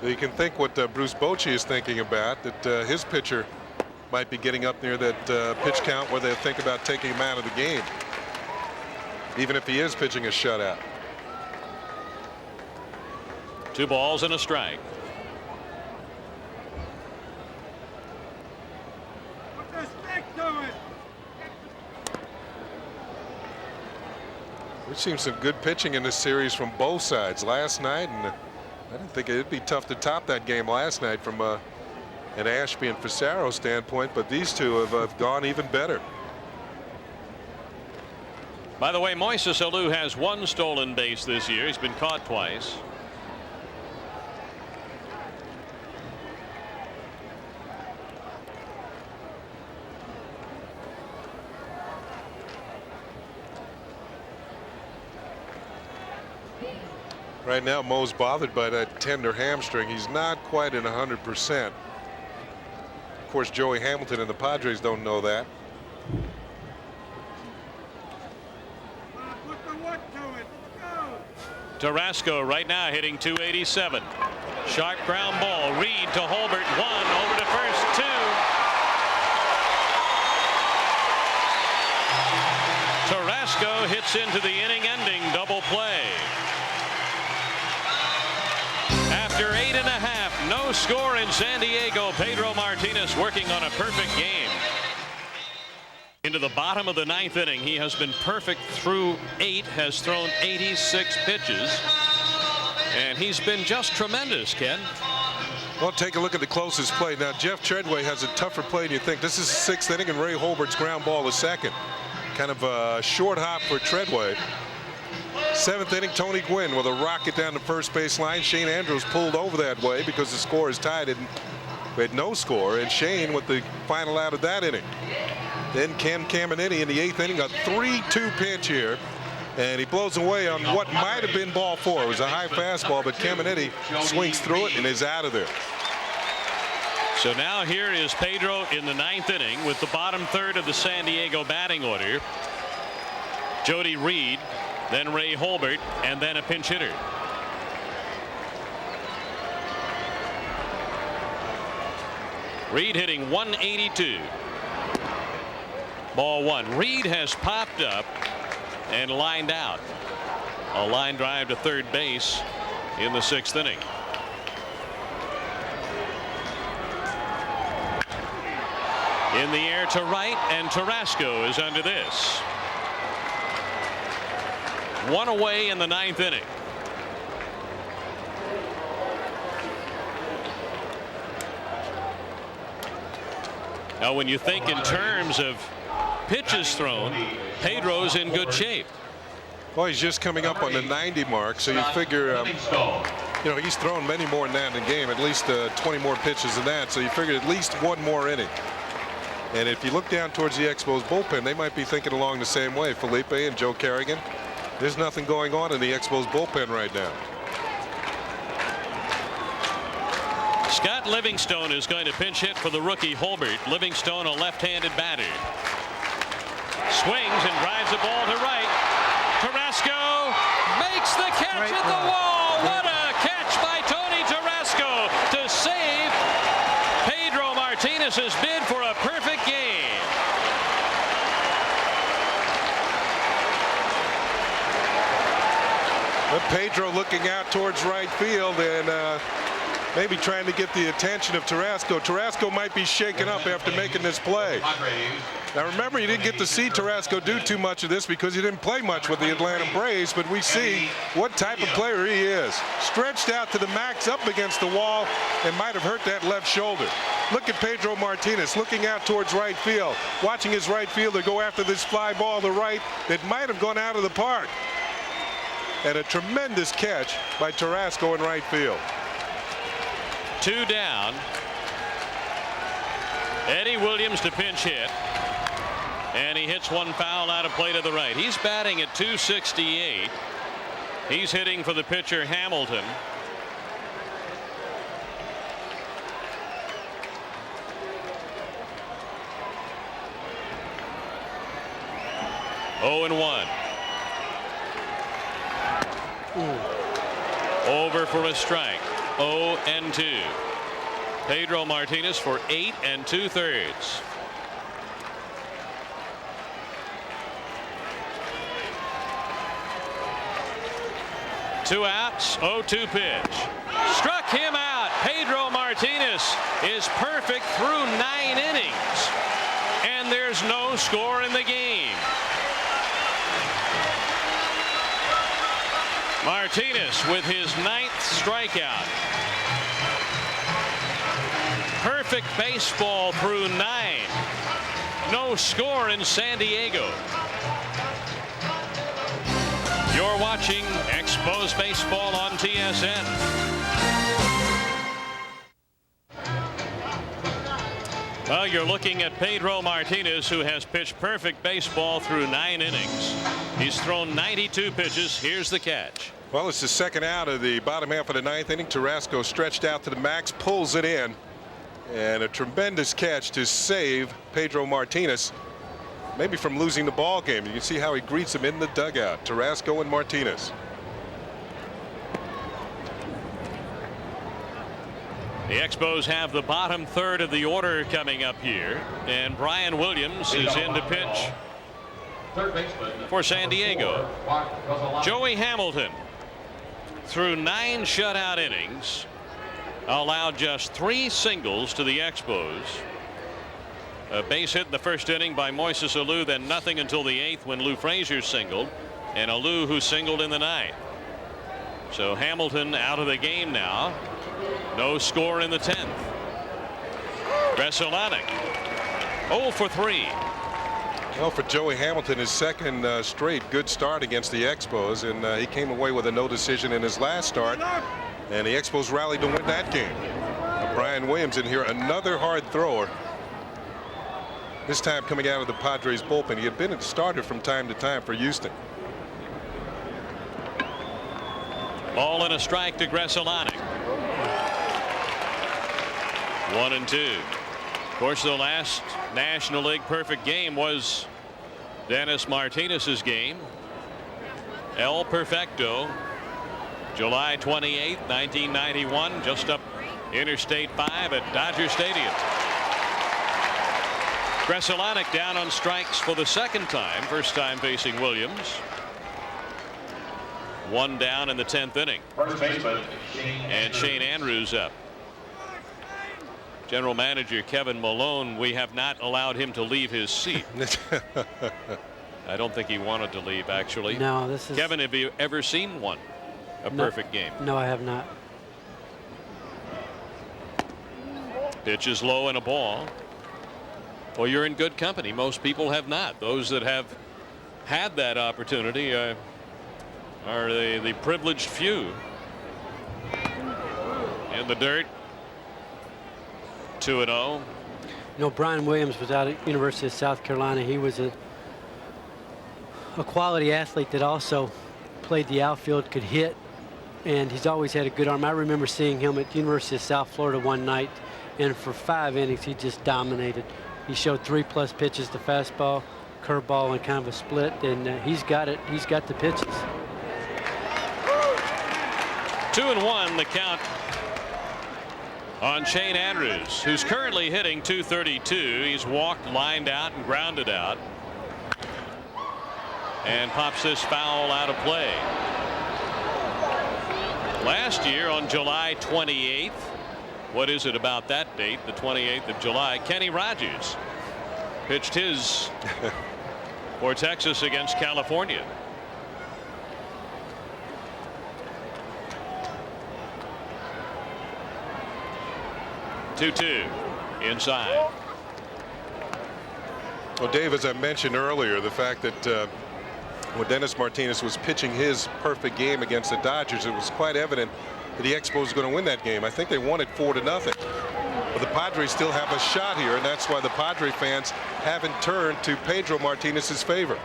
So you can think what Bruce Bochy is thinking about, that his pitcher might be getting up near that pitch count where they think about taking him out of the game, even if he is pitching a shutout. 2 balls and a strike. We've seen some good pitching in this series from both sides last night, and I didn't think it'd be tough to top that game last night from an Ashby and Fasaro standpoint, but these two have gone even better. By the way, Moises Alou has 1 stolen base this year. He's been caught twice. Right now, Mo's bothered by that tender hamstring. He's not quite at 100%. Of course, Joey Hamilton and the Padres don't know that. Carrasco right now hitting .287. Sharp ground ball. Reed to Holbert. 1 over to first. 2. Carrasco hits into the inning-ending double play. After 8.5, no score in San Diego. Pedro Martinez working on a perfect game. Into the bottom of the 9th inning. He has been perfect through 8, has thrown 86 pitches, and he's been just tremendous, Ken. Well, take a look at the closest play. Now, Jeff Treadway has a tougher play than you think. This is the 6th inning, and Ray Holbert's ground ball is second. Kind of a short hop for Treadway. 7th inning, Tony Gwynn with a rocket down the first base line. Shane Andrews pulled over that way because the score is tied. We had no score, and Shane with the final out of that inning. Then Ken Caminiti in the 8th inning, a 3-2 pitch here, and he blows away on what might have been ball 4. It was a high fastball, but Caminiti swings through it and is out of there. So now here is Pedro in the 9th inning with the bottom third of the San Diego batting order. Jody Reed, then Ray Holbert, and then a pinch hitter. Reed hitting .182. Ball 1. Reed has popped up and lined out. A line drive to third base in the 6th inning. In the air to right, and Carrasco is under this. 1 away in the 9th inning. Now, when you think in terms of pitches thrown, Pedro's in good shape. Well, he's just coming up on the 90 mark, so you figure, you know, he's thrown many more than that in the game, at least 20 more pitches than that, so you figure at least one more inning. And if you look down towards the Expos bullpen, they might be thinking along the same way. Felipe and Joe Kerrigan, there's nothing going on in the Expos bullpen right now. Scott Livingstone is going to pinch hit for the rookie Holbert. Livingstone, a left-handed batter. Swings and drives the ball to right. Carrasco makes the catch at the wall. What a catch by Tony Carrasco to save Pedro Martinez's bid for a perfect game. But Pedro looking out towards right field and maybe trying to get the attention of Tarasco. Tarasco might be shaken up after making this play. Now remember, you didn't get to see Tarasco do too much of this because he didn't play much with the Atlanta Braves, but we see what type of player he is. Stretched out to the max, up against the wall, and might have hurt that left shoulder. Look at Pedro Martinez looking out towards right field, watching his right fielder go after this fly ball to right that might have gone out of the park. And a tremendous catch by Tarasco in right field. 2 down. Eddie Williams to pinch hit. And he hits one foul out of play to the right. He's batting at .268. He's hitting for the pitcher Hamilton. Oh and 1. Over for a strike. 0 and 2. Pedro Martinez for 8 2/3. Two outs, 0-2 pitch. Struck him out. Pedro Martinez is perfect through 9 innings. And there's no score in the game. Martinez with his 9th strikeout. Perfect baseball through 9. No score in San Diego. You're watching Expos Baseball on TSN. Well, you're looking at Pedro Martinez, who has pitched perfect baseball through 9 innings. He's thrown 92 pitches. Here's the catch. Well, it's the second out of the bottom half of the 9th inning. Tarasco stretched out to the max, pulls it in, and a tremendous catch to save Pedro Martinez, maybe from losing the ball game. You can see how he greets him in the dugout. Tarasco and Martinez. The Expos have the bottom third of the order coming up here, and Brian Williams is in to pitch for San Diego. Joey Hamilton, through 9 shutout innings, allowed just 3 singles to the Expos. A base hit in the first inning by Moises Alou, then nothing until the 8th when Lou Frazier singled, and Alou who singled in the 9th. So Hamilton out of the game now. No score in the 10th. Gresolanic 0 for 3. Well, for Joey Hamilton, his second straight good start against the Expos, and he came away with a no decision in his last start, and the Expos rallied to win that game. Brian Williams in here, another hard thrower. This time coming out of the Padres bullpen. He had been a starter from time to time for Houston. Ball and a strike to Gresolanic. 1 and 2. Of course, the last National League perfect game was Dennis Martinez's game. El Perfecto, July 28, 1991, just up Interstate 5 at Dodger Stadium. Gresolanic down on strikes for the second time, first time facing Williams. 1 down in the 10th inning. And Shane Andrews up. General Manager Kevin Malone, we have not allowed him to leave his seat. I don't think he wanted to leave, actually. No, this is... Kevin, have you ever seen one? A perfect game? No, I have not. Pitch is low and a ball. Well, you're in good company. Most people have not. Those that have had that opportunity are the privileged few. In the dirt. 2-0. You know, Brian Williams was out at University of South Carolina. He was a quality athlete that also played the outfield, could hit, and he's always had a good arm. I remember seeing him at the University of South Florida one night, and for 5 innings he just dominated. He showed 3+ pitches, the fastball, curveball, and kind of a split, and he's got it. He's got the pitches. 2-1 the count on Shane Andrews, who's currently hitting .232. He's walked, lined out, and grounded out, and pops this foul out of play. Last year on July 28th, what is it about that date, the 28th of July, Kenny Rogers pitched his for Texas against California. Two inside. Well, Dave, as I mentioned earlier, the fact that when Dennis Martinez was pitching his perfect game against the Dodgers, it was quite evident that the Expos was going to win that game. I think they won it 4-0. But the Padres still have a shot here, and that's why the Padre fans haven't turned to Pedro Martinez's favor.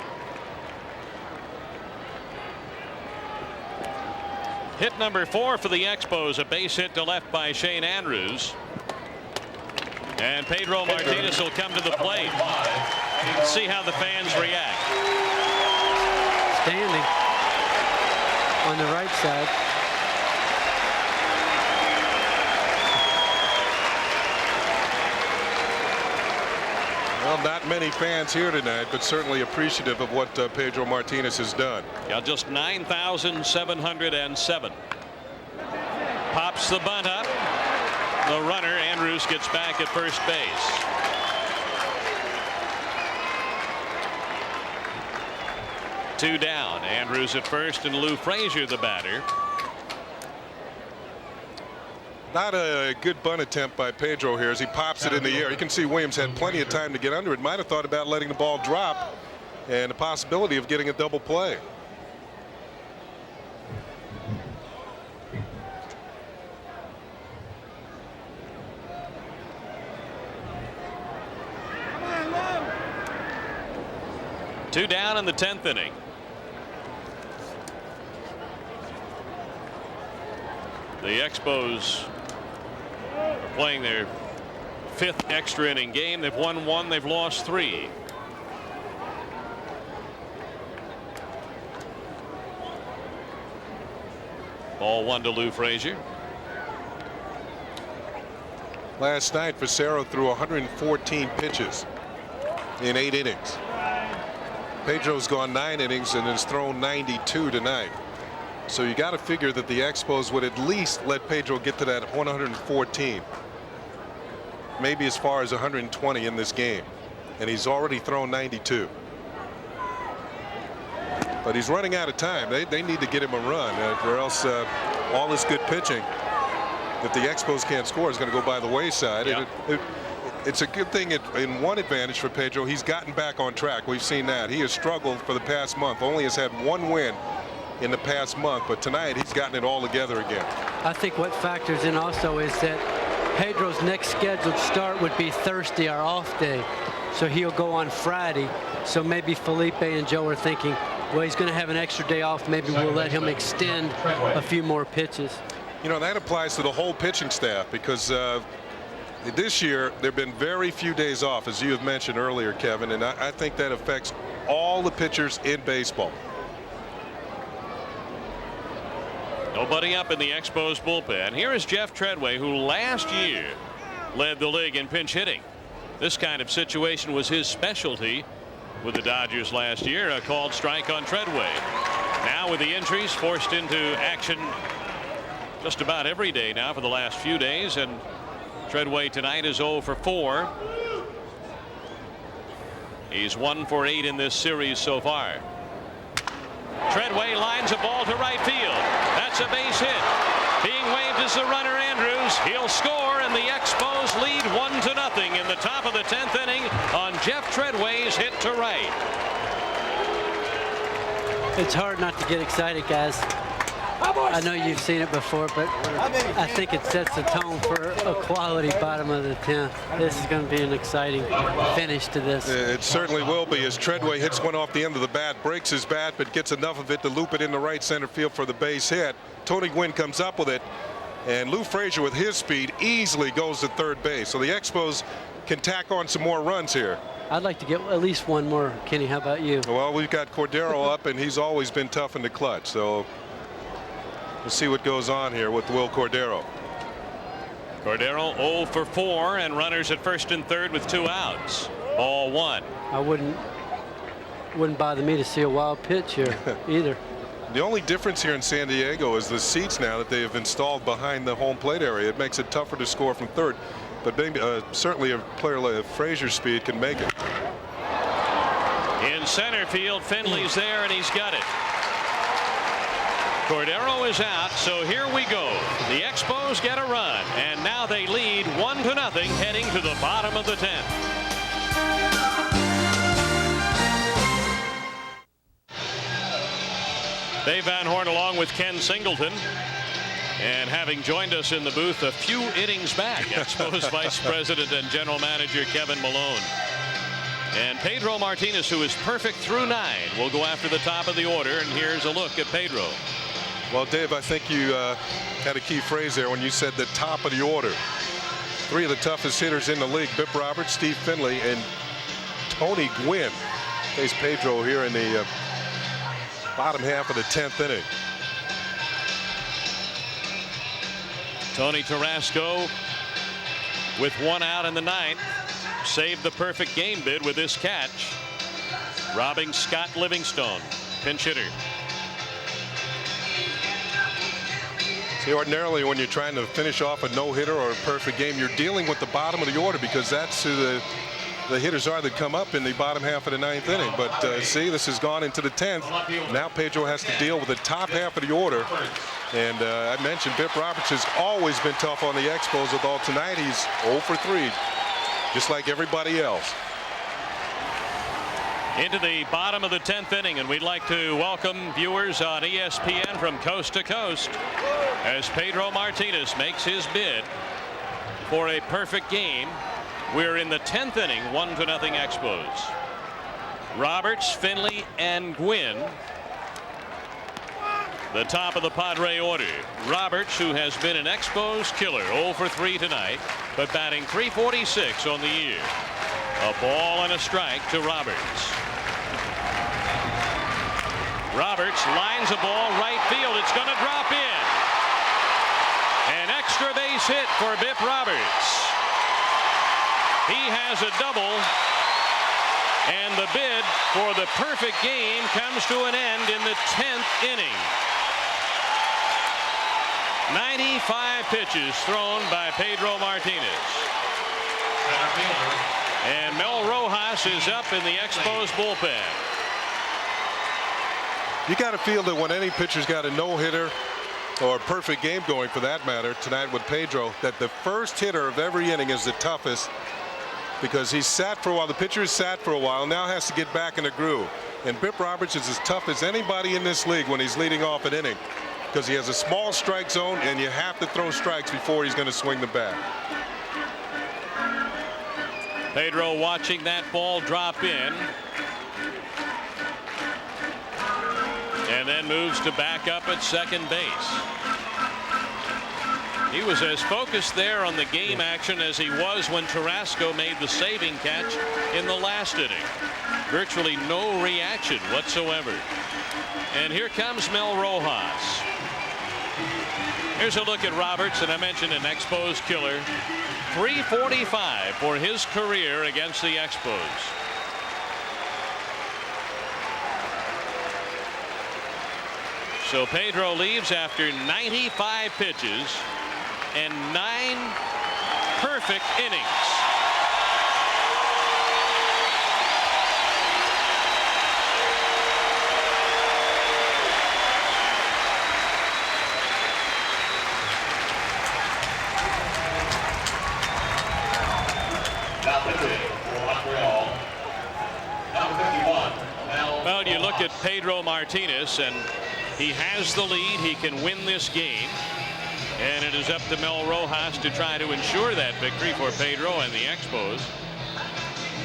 Hit number 4 for the Expos, a base hit to left by Shane Andrews. And Pedro Martinez will come to the plate. See how the fans react. Standing on the right side. Well, not many fans here tonight, but certainly appreciative of what Pedro Martinez has done. Yeah, just 9,707. Pops the bunt up. The runner, Andrews, gets back at first base. Two down. Andrews at first and Lou Frazier the batter. Not a good bunt attempt by Pedro here as he pops it in the air. You can see Williams had plenty of time to get under it. Might have thought about letting the ball drop and the possibility of getting a double play. Two down in the 10th inning. The Expos are playing their 5th extra inning game. They've won 1, they've lost 3. Ball 1 to Lou Frazier. Last night, Facero threw 114 pitches in 8 innings. Pedro's gone 9 innings and has thrown 92 tonight. So you got to figure that the Expos would at least let Pedro get to that 114. Maybe as far as 120 in this game. And he's already thrown 92. But he's running out of time. They need to get him a run, or else all this good pitching, if the Expos can't score, is going to go by the wayside. Yeah. It's a good thing in one advantage for Pedro. He's gotten back on track. We've seen that. He has struggled for the past month. Only has had 1 win in the past month. But tonight he's gotten it all together again. I think what factors in also is that Pedro's next scheduled start would be Thursday, our off day. So he'll go on Friday. So maybe Felipe and Joe are thinking, well, he's going to have an extra day off. Maybe we'll let him extend a few more pitches. You know, that applies to the whole pitching staff because this year there have been very few days off, as you have mentioned earlier, Kevin, and I think that affects all the pitchers in baseball. Nobody up in the Expos bullpen. Here is Jeff Treadway, who last year led the league in pinch hitting. This kind of situation was his specialty with the Dodgers last year. A called strike on Treadway. Now with the injuries, forced into action just about every day now for the last few days, and Treadway tonight is 0 for 4. He's 1 for 8 in this series so far. Treadway lines a ball to right field. That's a base hit. Being waved is the runner Andrews. He'll score, and the Expos lead 1-0 in the top of the 10th inning on Jeff Treadway's hit to right. It's hard not to get excited, guys. I know you've seen it before, but I think it sets the tone for a quality bottom of the 10th. This is going to be an exciting finish to this. It certainly will be, as Treadway hits one off the end of the bat, breaks his bat, but gets enough of it to loop it in the right center field for the base hit. Tony Gwynn comes up with it, and Lou Frazier with his speed easily goes to third base. So the Expos can tack on some more runs here. I'd like to get at least one more. Kenny, how about you? Well, we've got Cordero up, and he's always been tough in the clutch. So we'll see what goes on here with Will Cordero. Cordero 0 for 4, and runners at first and third with 2 outs. Ball 1. I wouldn't bother me to see a wild pitch here either. The only difference here in San Diego is the seats now that they have installed behind the home plate area. It makes it tougher to score from third, but maybe certainly a player like Frazier's speed can make it. In center field, Finley's there, and he's got it. Cordero is out, so here we go. The Expos get a run, and now they lead 1-0 heading to the bottom of the 10th. Dave Van Horn along with Ken Singleton, and having joined us in the booth a few innings back, Expos Vice President and General Manager Kevin Malone. And Pedro Martinez, who is perfect through 9, will go after the top of the order, and here's a look at Pedro. Well, Dave, I think you had a key phrase there when you said the top of the order. 3 of the toughest hitters in the league, Bip Roberts, Steve Finley, and Tony Gwynn, face Pedro here in the bottom half of the 10th inning. Tony Tarasco with 1 out in the 9th saved the perfect game bid with this catch, robbing Scott Livingstone, pinch hitter. See, ordinarily when you're trying to finish off a no-hitter or a perfect game, you're dealing with the bottom of the order, because that's who the hitters are that come up in the bottom half of the 9th inning. But see, this has gone into the 10th. Now Pedro has to deal with the top half of the order. And I mentioned Bip Roberts has always been tough on the Expos, although tonight he's 0 for 3, just like everybody else. Into the bottom of the 10th inning, and we'd like to welcome viewers on ESPN from coast to coast as Pedro Martinez makes his bid for a perfect game. We're in the 10th inning, 1-0 Expos. Roberts, Finley, and Gwynn, the top of the Padre order. Roberts, who has been an Expos killer, 0 for 3 tonight, but batting .346 on the year. A ball and a strike to Roberts. Roberts lines a ball right field. It's going to drop in. An extra base hit for Bip Roberts. He has a double, and the bid for the perfect game comes to an end in the 10th inning. 95 pitches thrown by Pedro Martinez. And Mel Rojas is up in the Expos bullpen. You got to feel that when any pitcher's got a no-hitter or a perfect game going, for that matter, tonight with Pedro, that the first hitter of every inning is the toughest, because he's sat for a while. The pitcher has sat for a while, now has to get back in the groove. And Bip Roberts is as tough as anybody in this league when he's leading off an inning, because he has a small strike zone, and you have to throw strikes before he's going to swing the bat. Pedro watching that ball drop in, and then moves to back up at second base. He was as focused there on the game action as he was when Tarasco made the saving catch in the last inning. Virtually no reaction whatsoever. And here comes Mel Rojas. Here's a look at Roberts, and I mentioned an Expos killer. .345 for his career against the Expos. So Pedro leaves after 95 pitches and 9 perfect innings. Pedro Martinez, and he has the lead. He can win this game, and it is up to Mel Rojas to try to ensure that victory for Pedro and the Expos.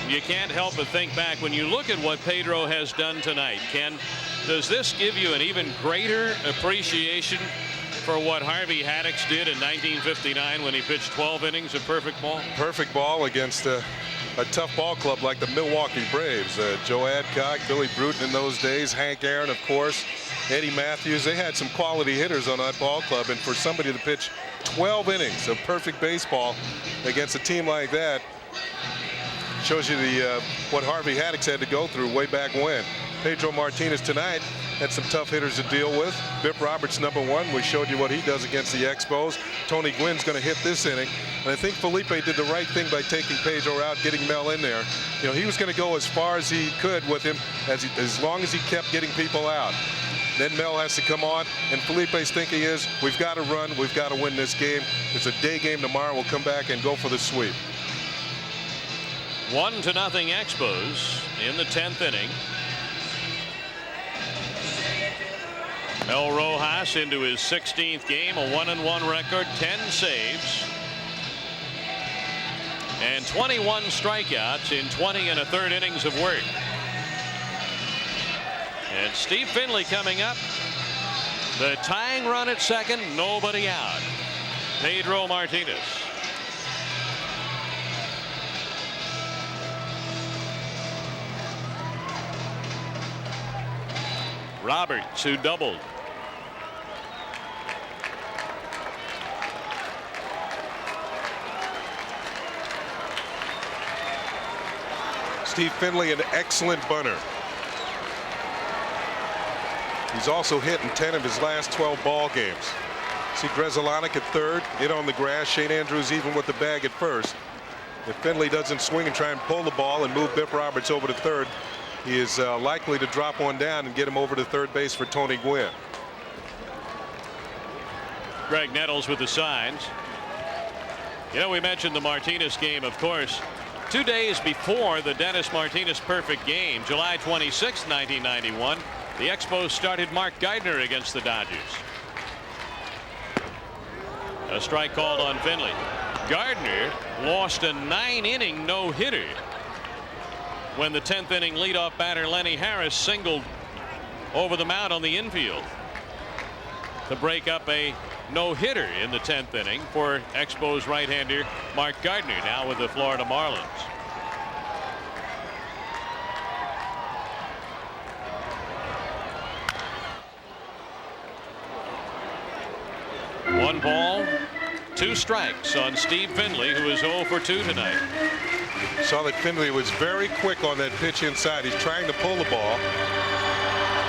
You can't help but think back when you look at what Pedro has done tonight. Ken, does this give you an even greater appreciation for what Harvey Haddix did in 1959 when he pitched 12 innings of perfect ball? Perfect ball against a tough ball club like the Milwaukee Braves. Joe Adcock, Billy Bruton in those days, Hank Aaron, of course, Eddie Matthews. They had some quality hitters on that ball club, and for somebody to pitch 12 innings of perfect baseball against a team like that shows you what Harvey Haddix had to go through way back when. Pedro Martinez tonight had some tough hitters to deal with. Bip Roberts, #1. We showed you what he does against the Expos. Tony Gwynn's going to hit this inning. And I think Felipe did the right thing by taking Pedro out, getting Mel in there. You know, he was going to go as far as he could with him as long as he kept getting people out. Then Mel has to come on, and Felipe's thinking is, we've got to run, we've got to win this game. It's a day game tomorrow. We'll come back and go for the sweep. 1-0 Expos in the 10th inning. Mel Rojas into his 16th game, a 1-1 record, 10 saves, and 21 strikeouts in 20 1/3 innings of work. And Steve Finley coming up. The tying run at second, nobody out. Pedro Martinez. Roberts, who doubled. Steve Finley, an excellent bunter. He's also hit in 10 of his last 12 ball games. See Grzelcyk at third, hit on the grass. Shane Andrews even with the bag at first. If Finley doesn't swing and try and pull the ball and move Bip Roberts over to third, he is likely to drop one down and get him over to third base for Tony Gwynn. Greg Nettles with the signs. You know, we mentioned the Martinez game, of course. 2 days before the Dennis Martinez perfect game, July 26, 1991, the Expos started Mark Gardner against the Dodgers. A strike called on Finley. Gardner lost a 9-inning no-hitter when the 10th inning leadoff batter Lenny Harris singled over the mound on the infield to break up a no-hitter in the 10th inning for Expos right-hander Mark Gardner, now with the Florida Marlins. One ball, 2 strikes on Steve Finley, who is 0 for 2 tonight. Saw that Finley was very quick on that pitch inside. He's trying to pull the ball.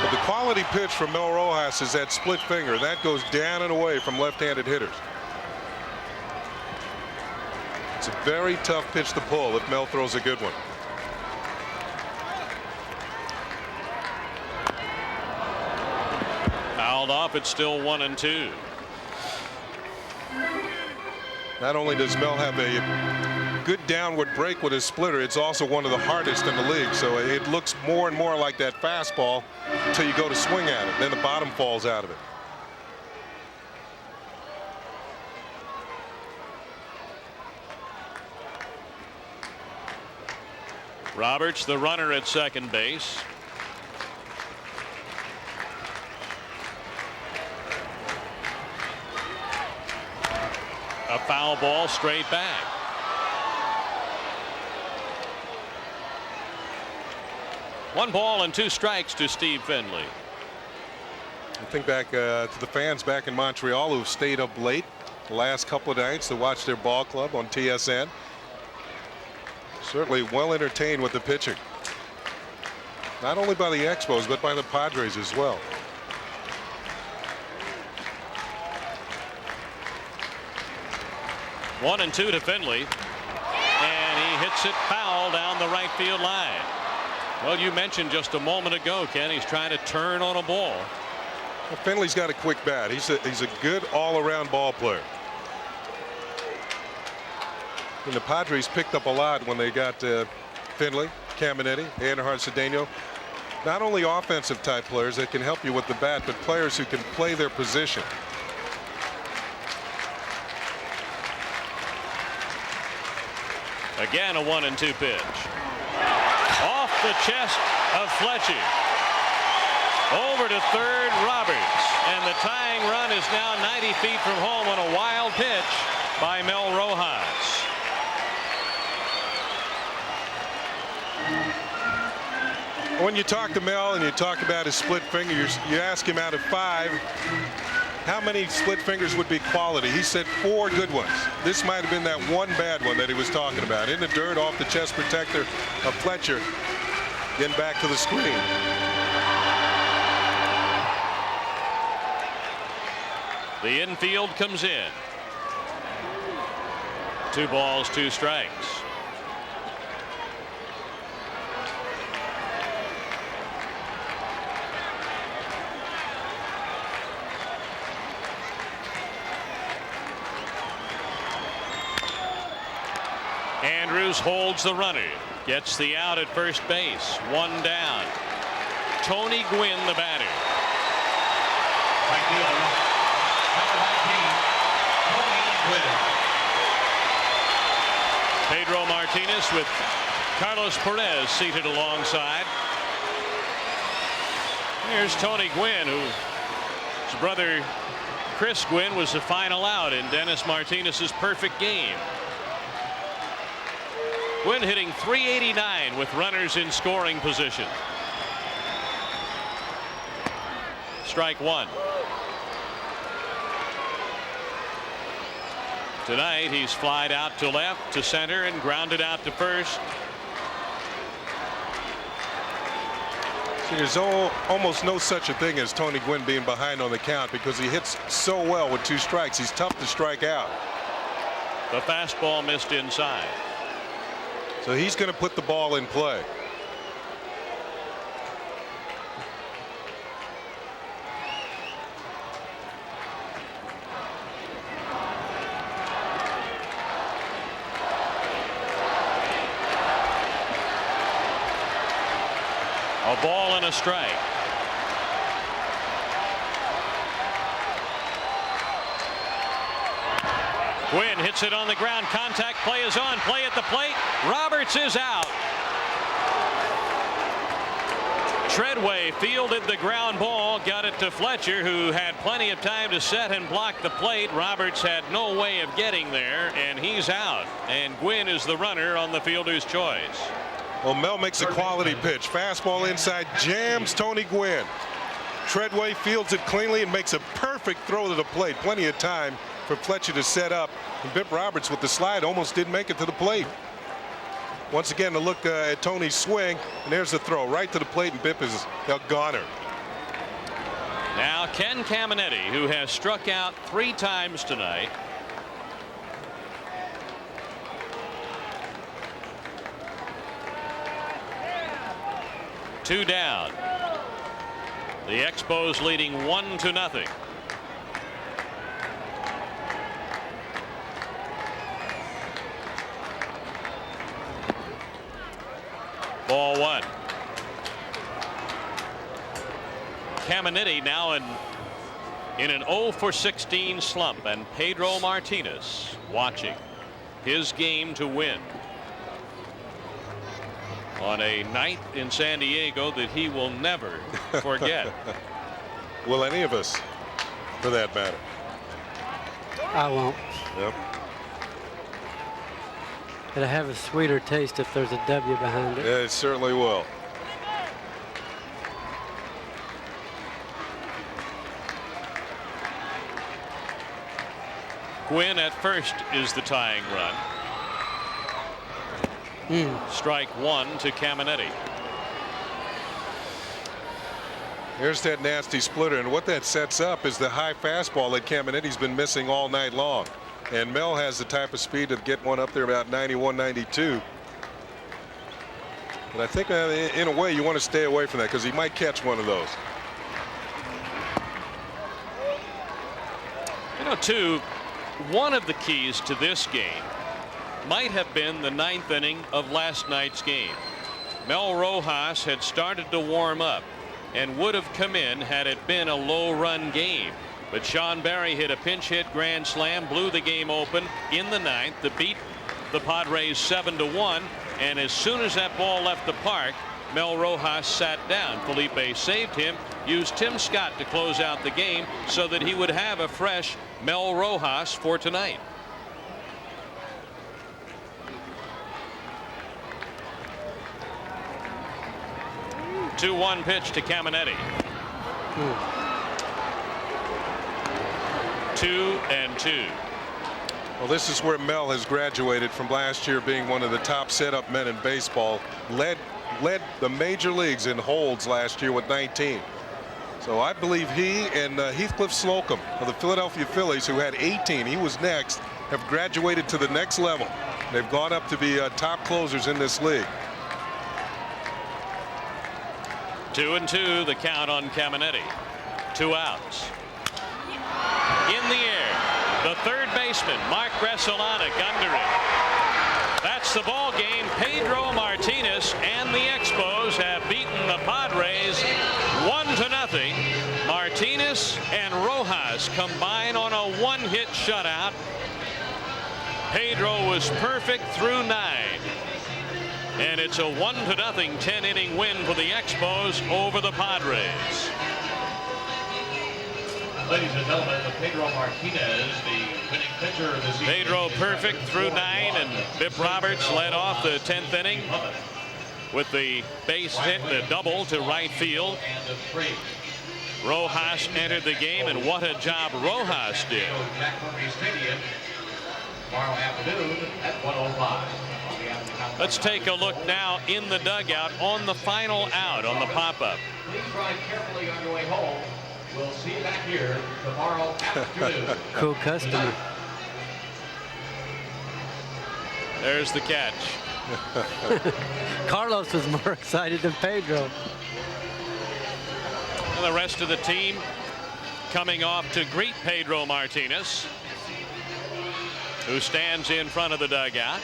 But the quality pitch from Mel Rojas is that split finger. That goes down and away from left-handed hitters. It's a very tough pitch to pull if Mel throws a good one. Fouled off. It's still 1-2. Not only does Mel have a good downward break with his splitter, it's also one of the hardest in the league. So it looks more and more like that fastball until you go to swing at it. Then the bottom falls out of it. Roberts, the runner at second base. A foul ball straight back. One ball and 2 strikes to Steve Finley. I think back to the fans back in Montreal who've stayed up late the last couple of nights to watch their ball club on TSN. Certainly well entertained with the pitching. Not only by the Expos, but by the Padres as well. One and 2 to Finley, and he hits it foul down the right field line. Well, you mentioned just a moment ago, Ken, he's trying to turn on a ball. Well, Finley's got a quick bat. He's a good all-around ball player. And the Padres picked up a lot when they got Finley, Caminetti, Anderhart Cedeno. not only offensive type players that can help you with the bat, but players who can play their position. Again, a 1-2 pitch. Off the chest of Fletcher. Over to third, Roberts. And the tying run is now 90 feet from home on a wild pitch by Mel Rojas. When you talk to Mel and you talk about his split finger, you ask him out of 5, how many split fingers would be quality? He said 4 good ones. This might have been that one bad one that he was talking about. In the dirt, off the chest protector of Fletcher. Getting back to the screen. The infield comes in. 2 balls, 2 strikes. Andrews holds the runner, gets the out at first base. 1 down. Tony Gwynn, the batter. Right fielder, number 19, Tony Gwynn. Pedro Martinez with Carlos Perez seated alongside. Here's Tony Gwynn, whose brother Chris Gwynn was the final out in Dennis Martinez's perfect game. Gwynn hitting .389 with runners in scoring position. Strike 1. Tonight he's flied out to left, to center, and grounded out to first. See, there's almost no such a thing as Tony Gwynn being behind on the count because he hits so well with 2 strikes. He's tough to strike out. The fastball missed inside. So he's going to put the ball in play. A ball and a strike. Gwynn hits it on the ground. Contact play is on. Play at the plate. Roberts is out. Treadway fielded the ground ball, got it to Fletcher, who had plenty of time to set and block the plate. Roberts had no way of getting there, and he's out. And Gwynn is the runner on the fielder's choice. Well, Mel makes a quality pitch. Fastball inside, jams Tony Gwynn. Treadway fields it cleanly and makes a perfect throw to the plate. Plenty of time for Fletcher to set up. And Bip Roberts with the slide almost didn't make it to the plate. Once again, to look at Tony's swing, and there's the throw right to the plate, and Bip is a goner. Now Ken Caminetti, who has struck out 3 times tonight. Two down. The Expos leading 1-0. Ball 1. Caminetti now in an 0-for-16 slump, and Pedro Martinez watching his game to win on a night in San Diego that he will never forget. Will any of us, for that matter? I won't. Yep. It'll have a sweeter taste if there's a W behind it. Yeah, it certainly will. Gwynn at first is the tying run. Strike 1 to Caminetti. Here's that nasty splitter, and what that sets up is the high fastball that Caminetti's been missing all night long. And Mel has the type of speed to get one up there about 91, 92. But I think in a way you want to stay away from that because he might catch one of those. You know, too, one of the keys to this game might have been the 9th inning of last night's game. Mel Rojas had started to warm up and would have come in had it been a low-run game. But Sean Berry hit a pinch hit grand slam, blew the game open in the ninth to beat the Padres 7-1. And as soon as that ball left the park, Mel Rojas sat down. Felipe saved him, used Tim Scott to close out the game so that he would have a fresh Mel Rojas for tonight. Two 2-1 pitch to Caminetti. 2-2. Well, this is where Mel has graduated from last year being one of the top setup men in baseball. Led the major leagues in holds last year with 19. So I believe he and Heathcliff Slocum of the Philadelphia Phillies, who had 18, he was next, have graduated to the next level. They've gone up to be top closers in this league. 2-2 the count on Caminetti. 2 outs. In the air, the third baseman Mark Gresolonic under it. That's the ball game. Pedro Martinez and the Expos have beaten the Padres 1-0. Martinez and Rojas combine on a 1-hit shutout. Pedro was perfect through 9. And it's a 1-0 10-inning win for the Expos over the Padres. Ladies and gentlemen, Pedro Martinez, the winning pitcher of this evening. Pedro perfect through 9, and Bip Roberts led off the 10th inning with the base hit, the double to right field. Rojas entered the game, and what a job Rojas did. Tomorrow afternoon at 1:05. Let's take a look now in the dugout on the final out on the pop-up. Please drive carefully on your way home. We'll see you back here tomorrow afternoon. Cool customer. There's the catch. Carlos was more excited than Pedro. And the rest of the team coming off to greet Pedro Martinez, who stands in front of the dugout.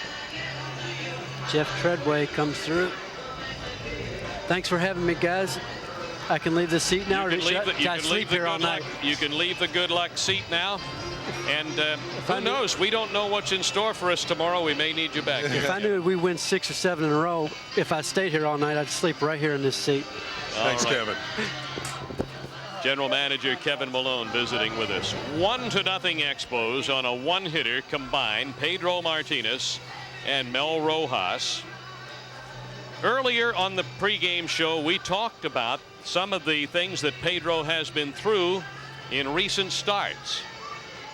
Jeff Treadway comes through. Thanks for having me, guys. I can leave the seat now, or should I sleep here all night? You can leave the good luck seat now. And who knows? We don't know what's in store for us tomorrow. We may need you back here. If I knew we win 6 or 7 in a row, if I stayed here all night, I'd sleep right here in this seat. Thanks, Kevin. General Manager Kevin Malone visiting with us. 1-0 Expos on a 1-hitter combined. Pedro Martinez and Mel Rojas. Earlier on the pregame show, we talked about some of the things that Pedro has been through in recent starts.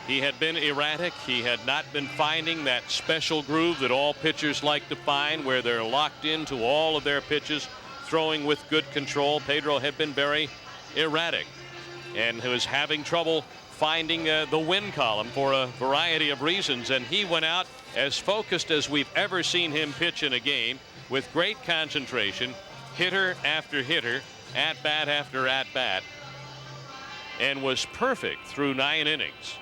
He had been erratic. He had not been finding that special groove that all pitchers like to find, where they're locked into all of their pitches, throwing with good control. Pedro had been very erratic and was having trouble finding the win column for a variety of reasons. And he went out as focused as we've ever seen him pitch in a game, with great concentration, hitter after hitter, at bat after at bat, and was perfect through 9 innings.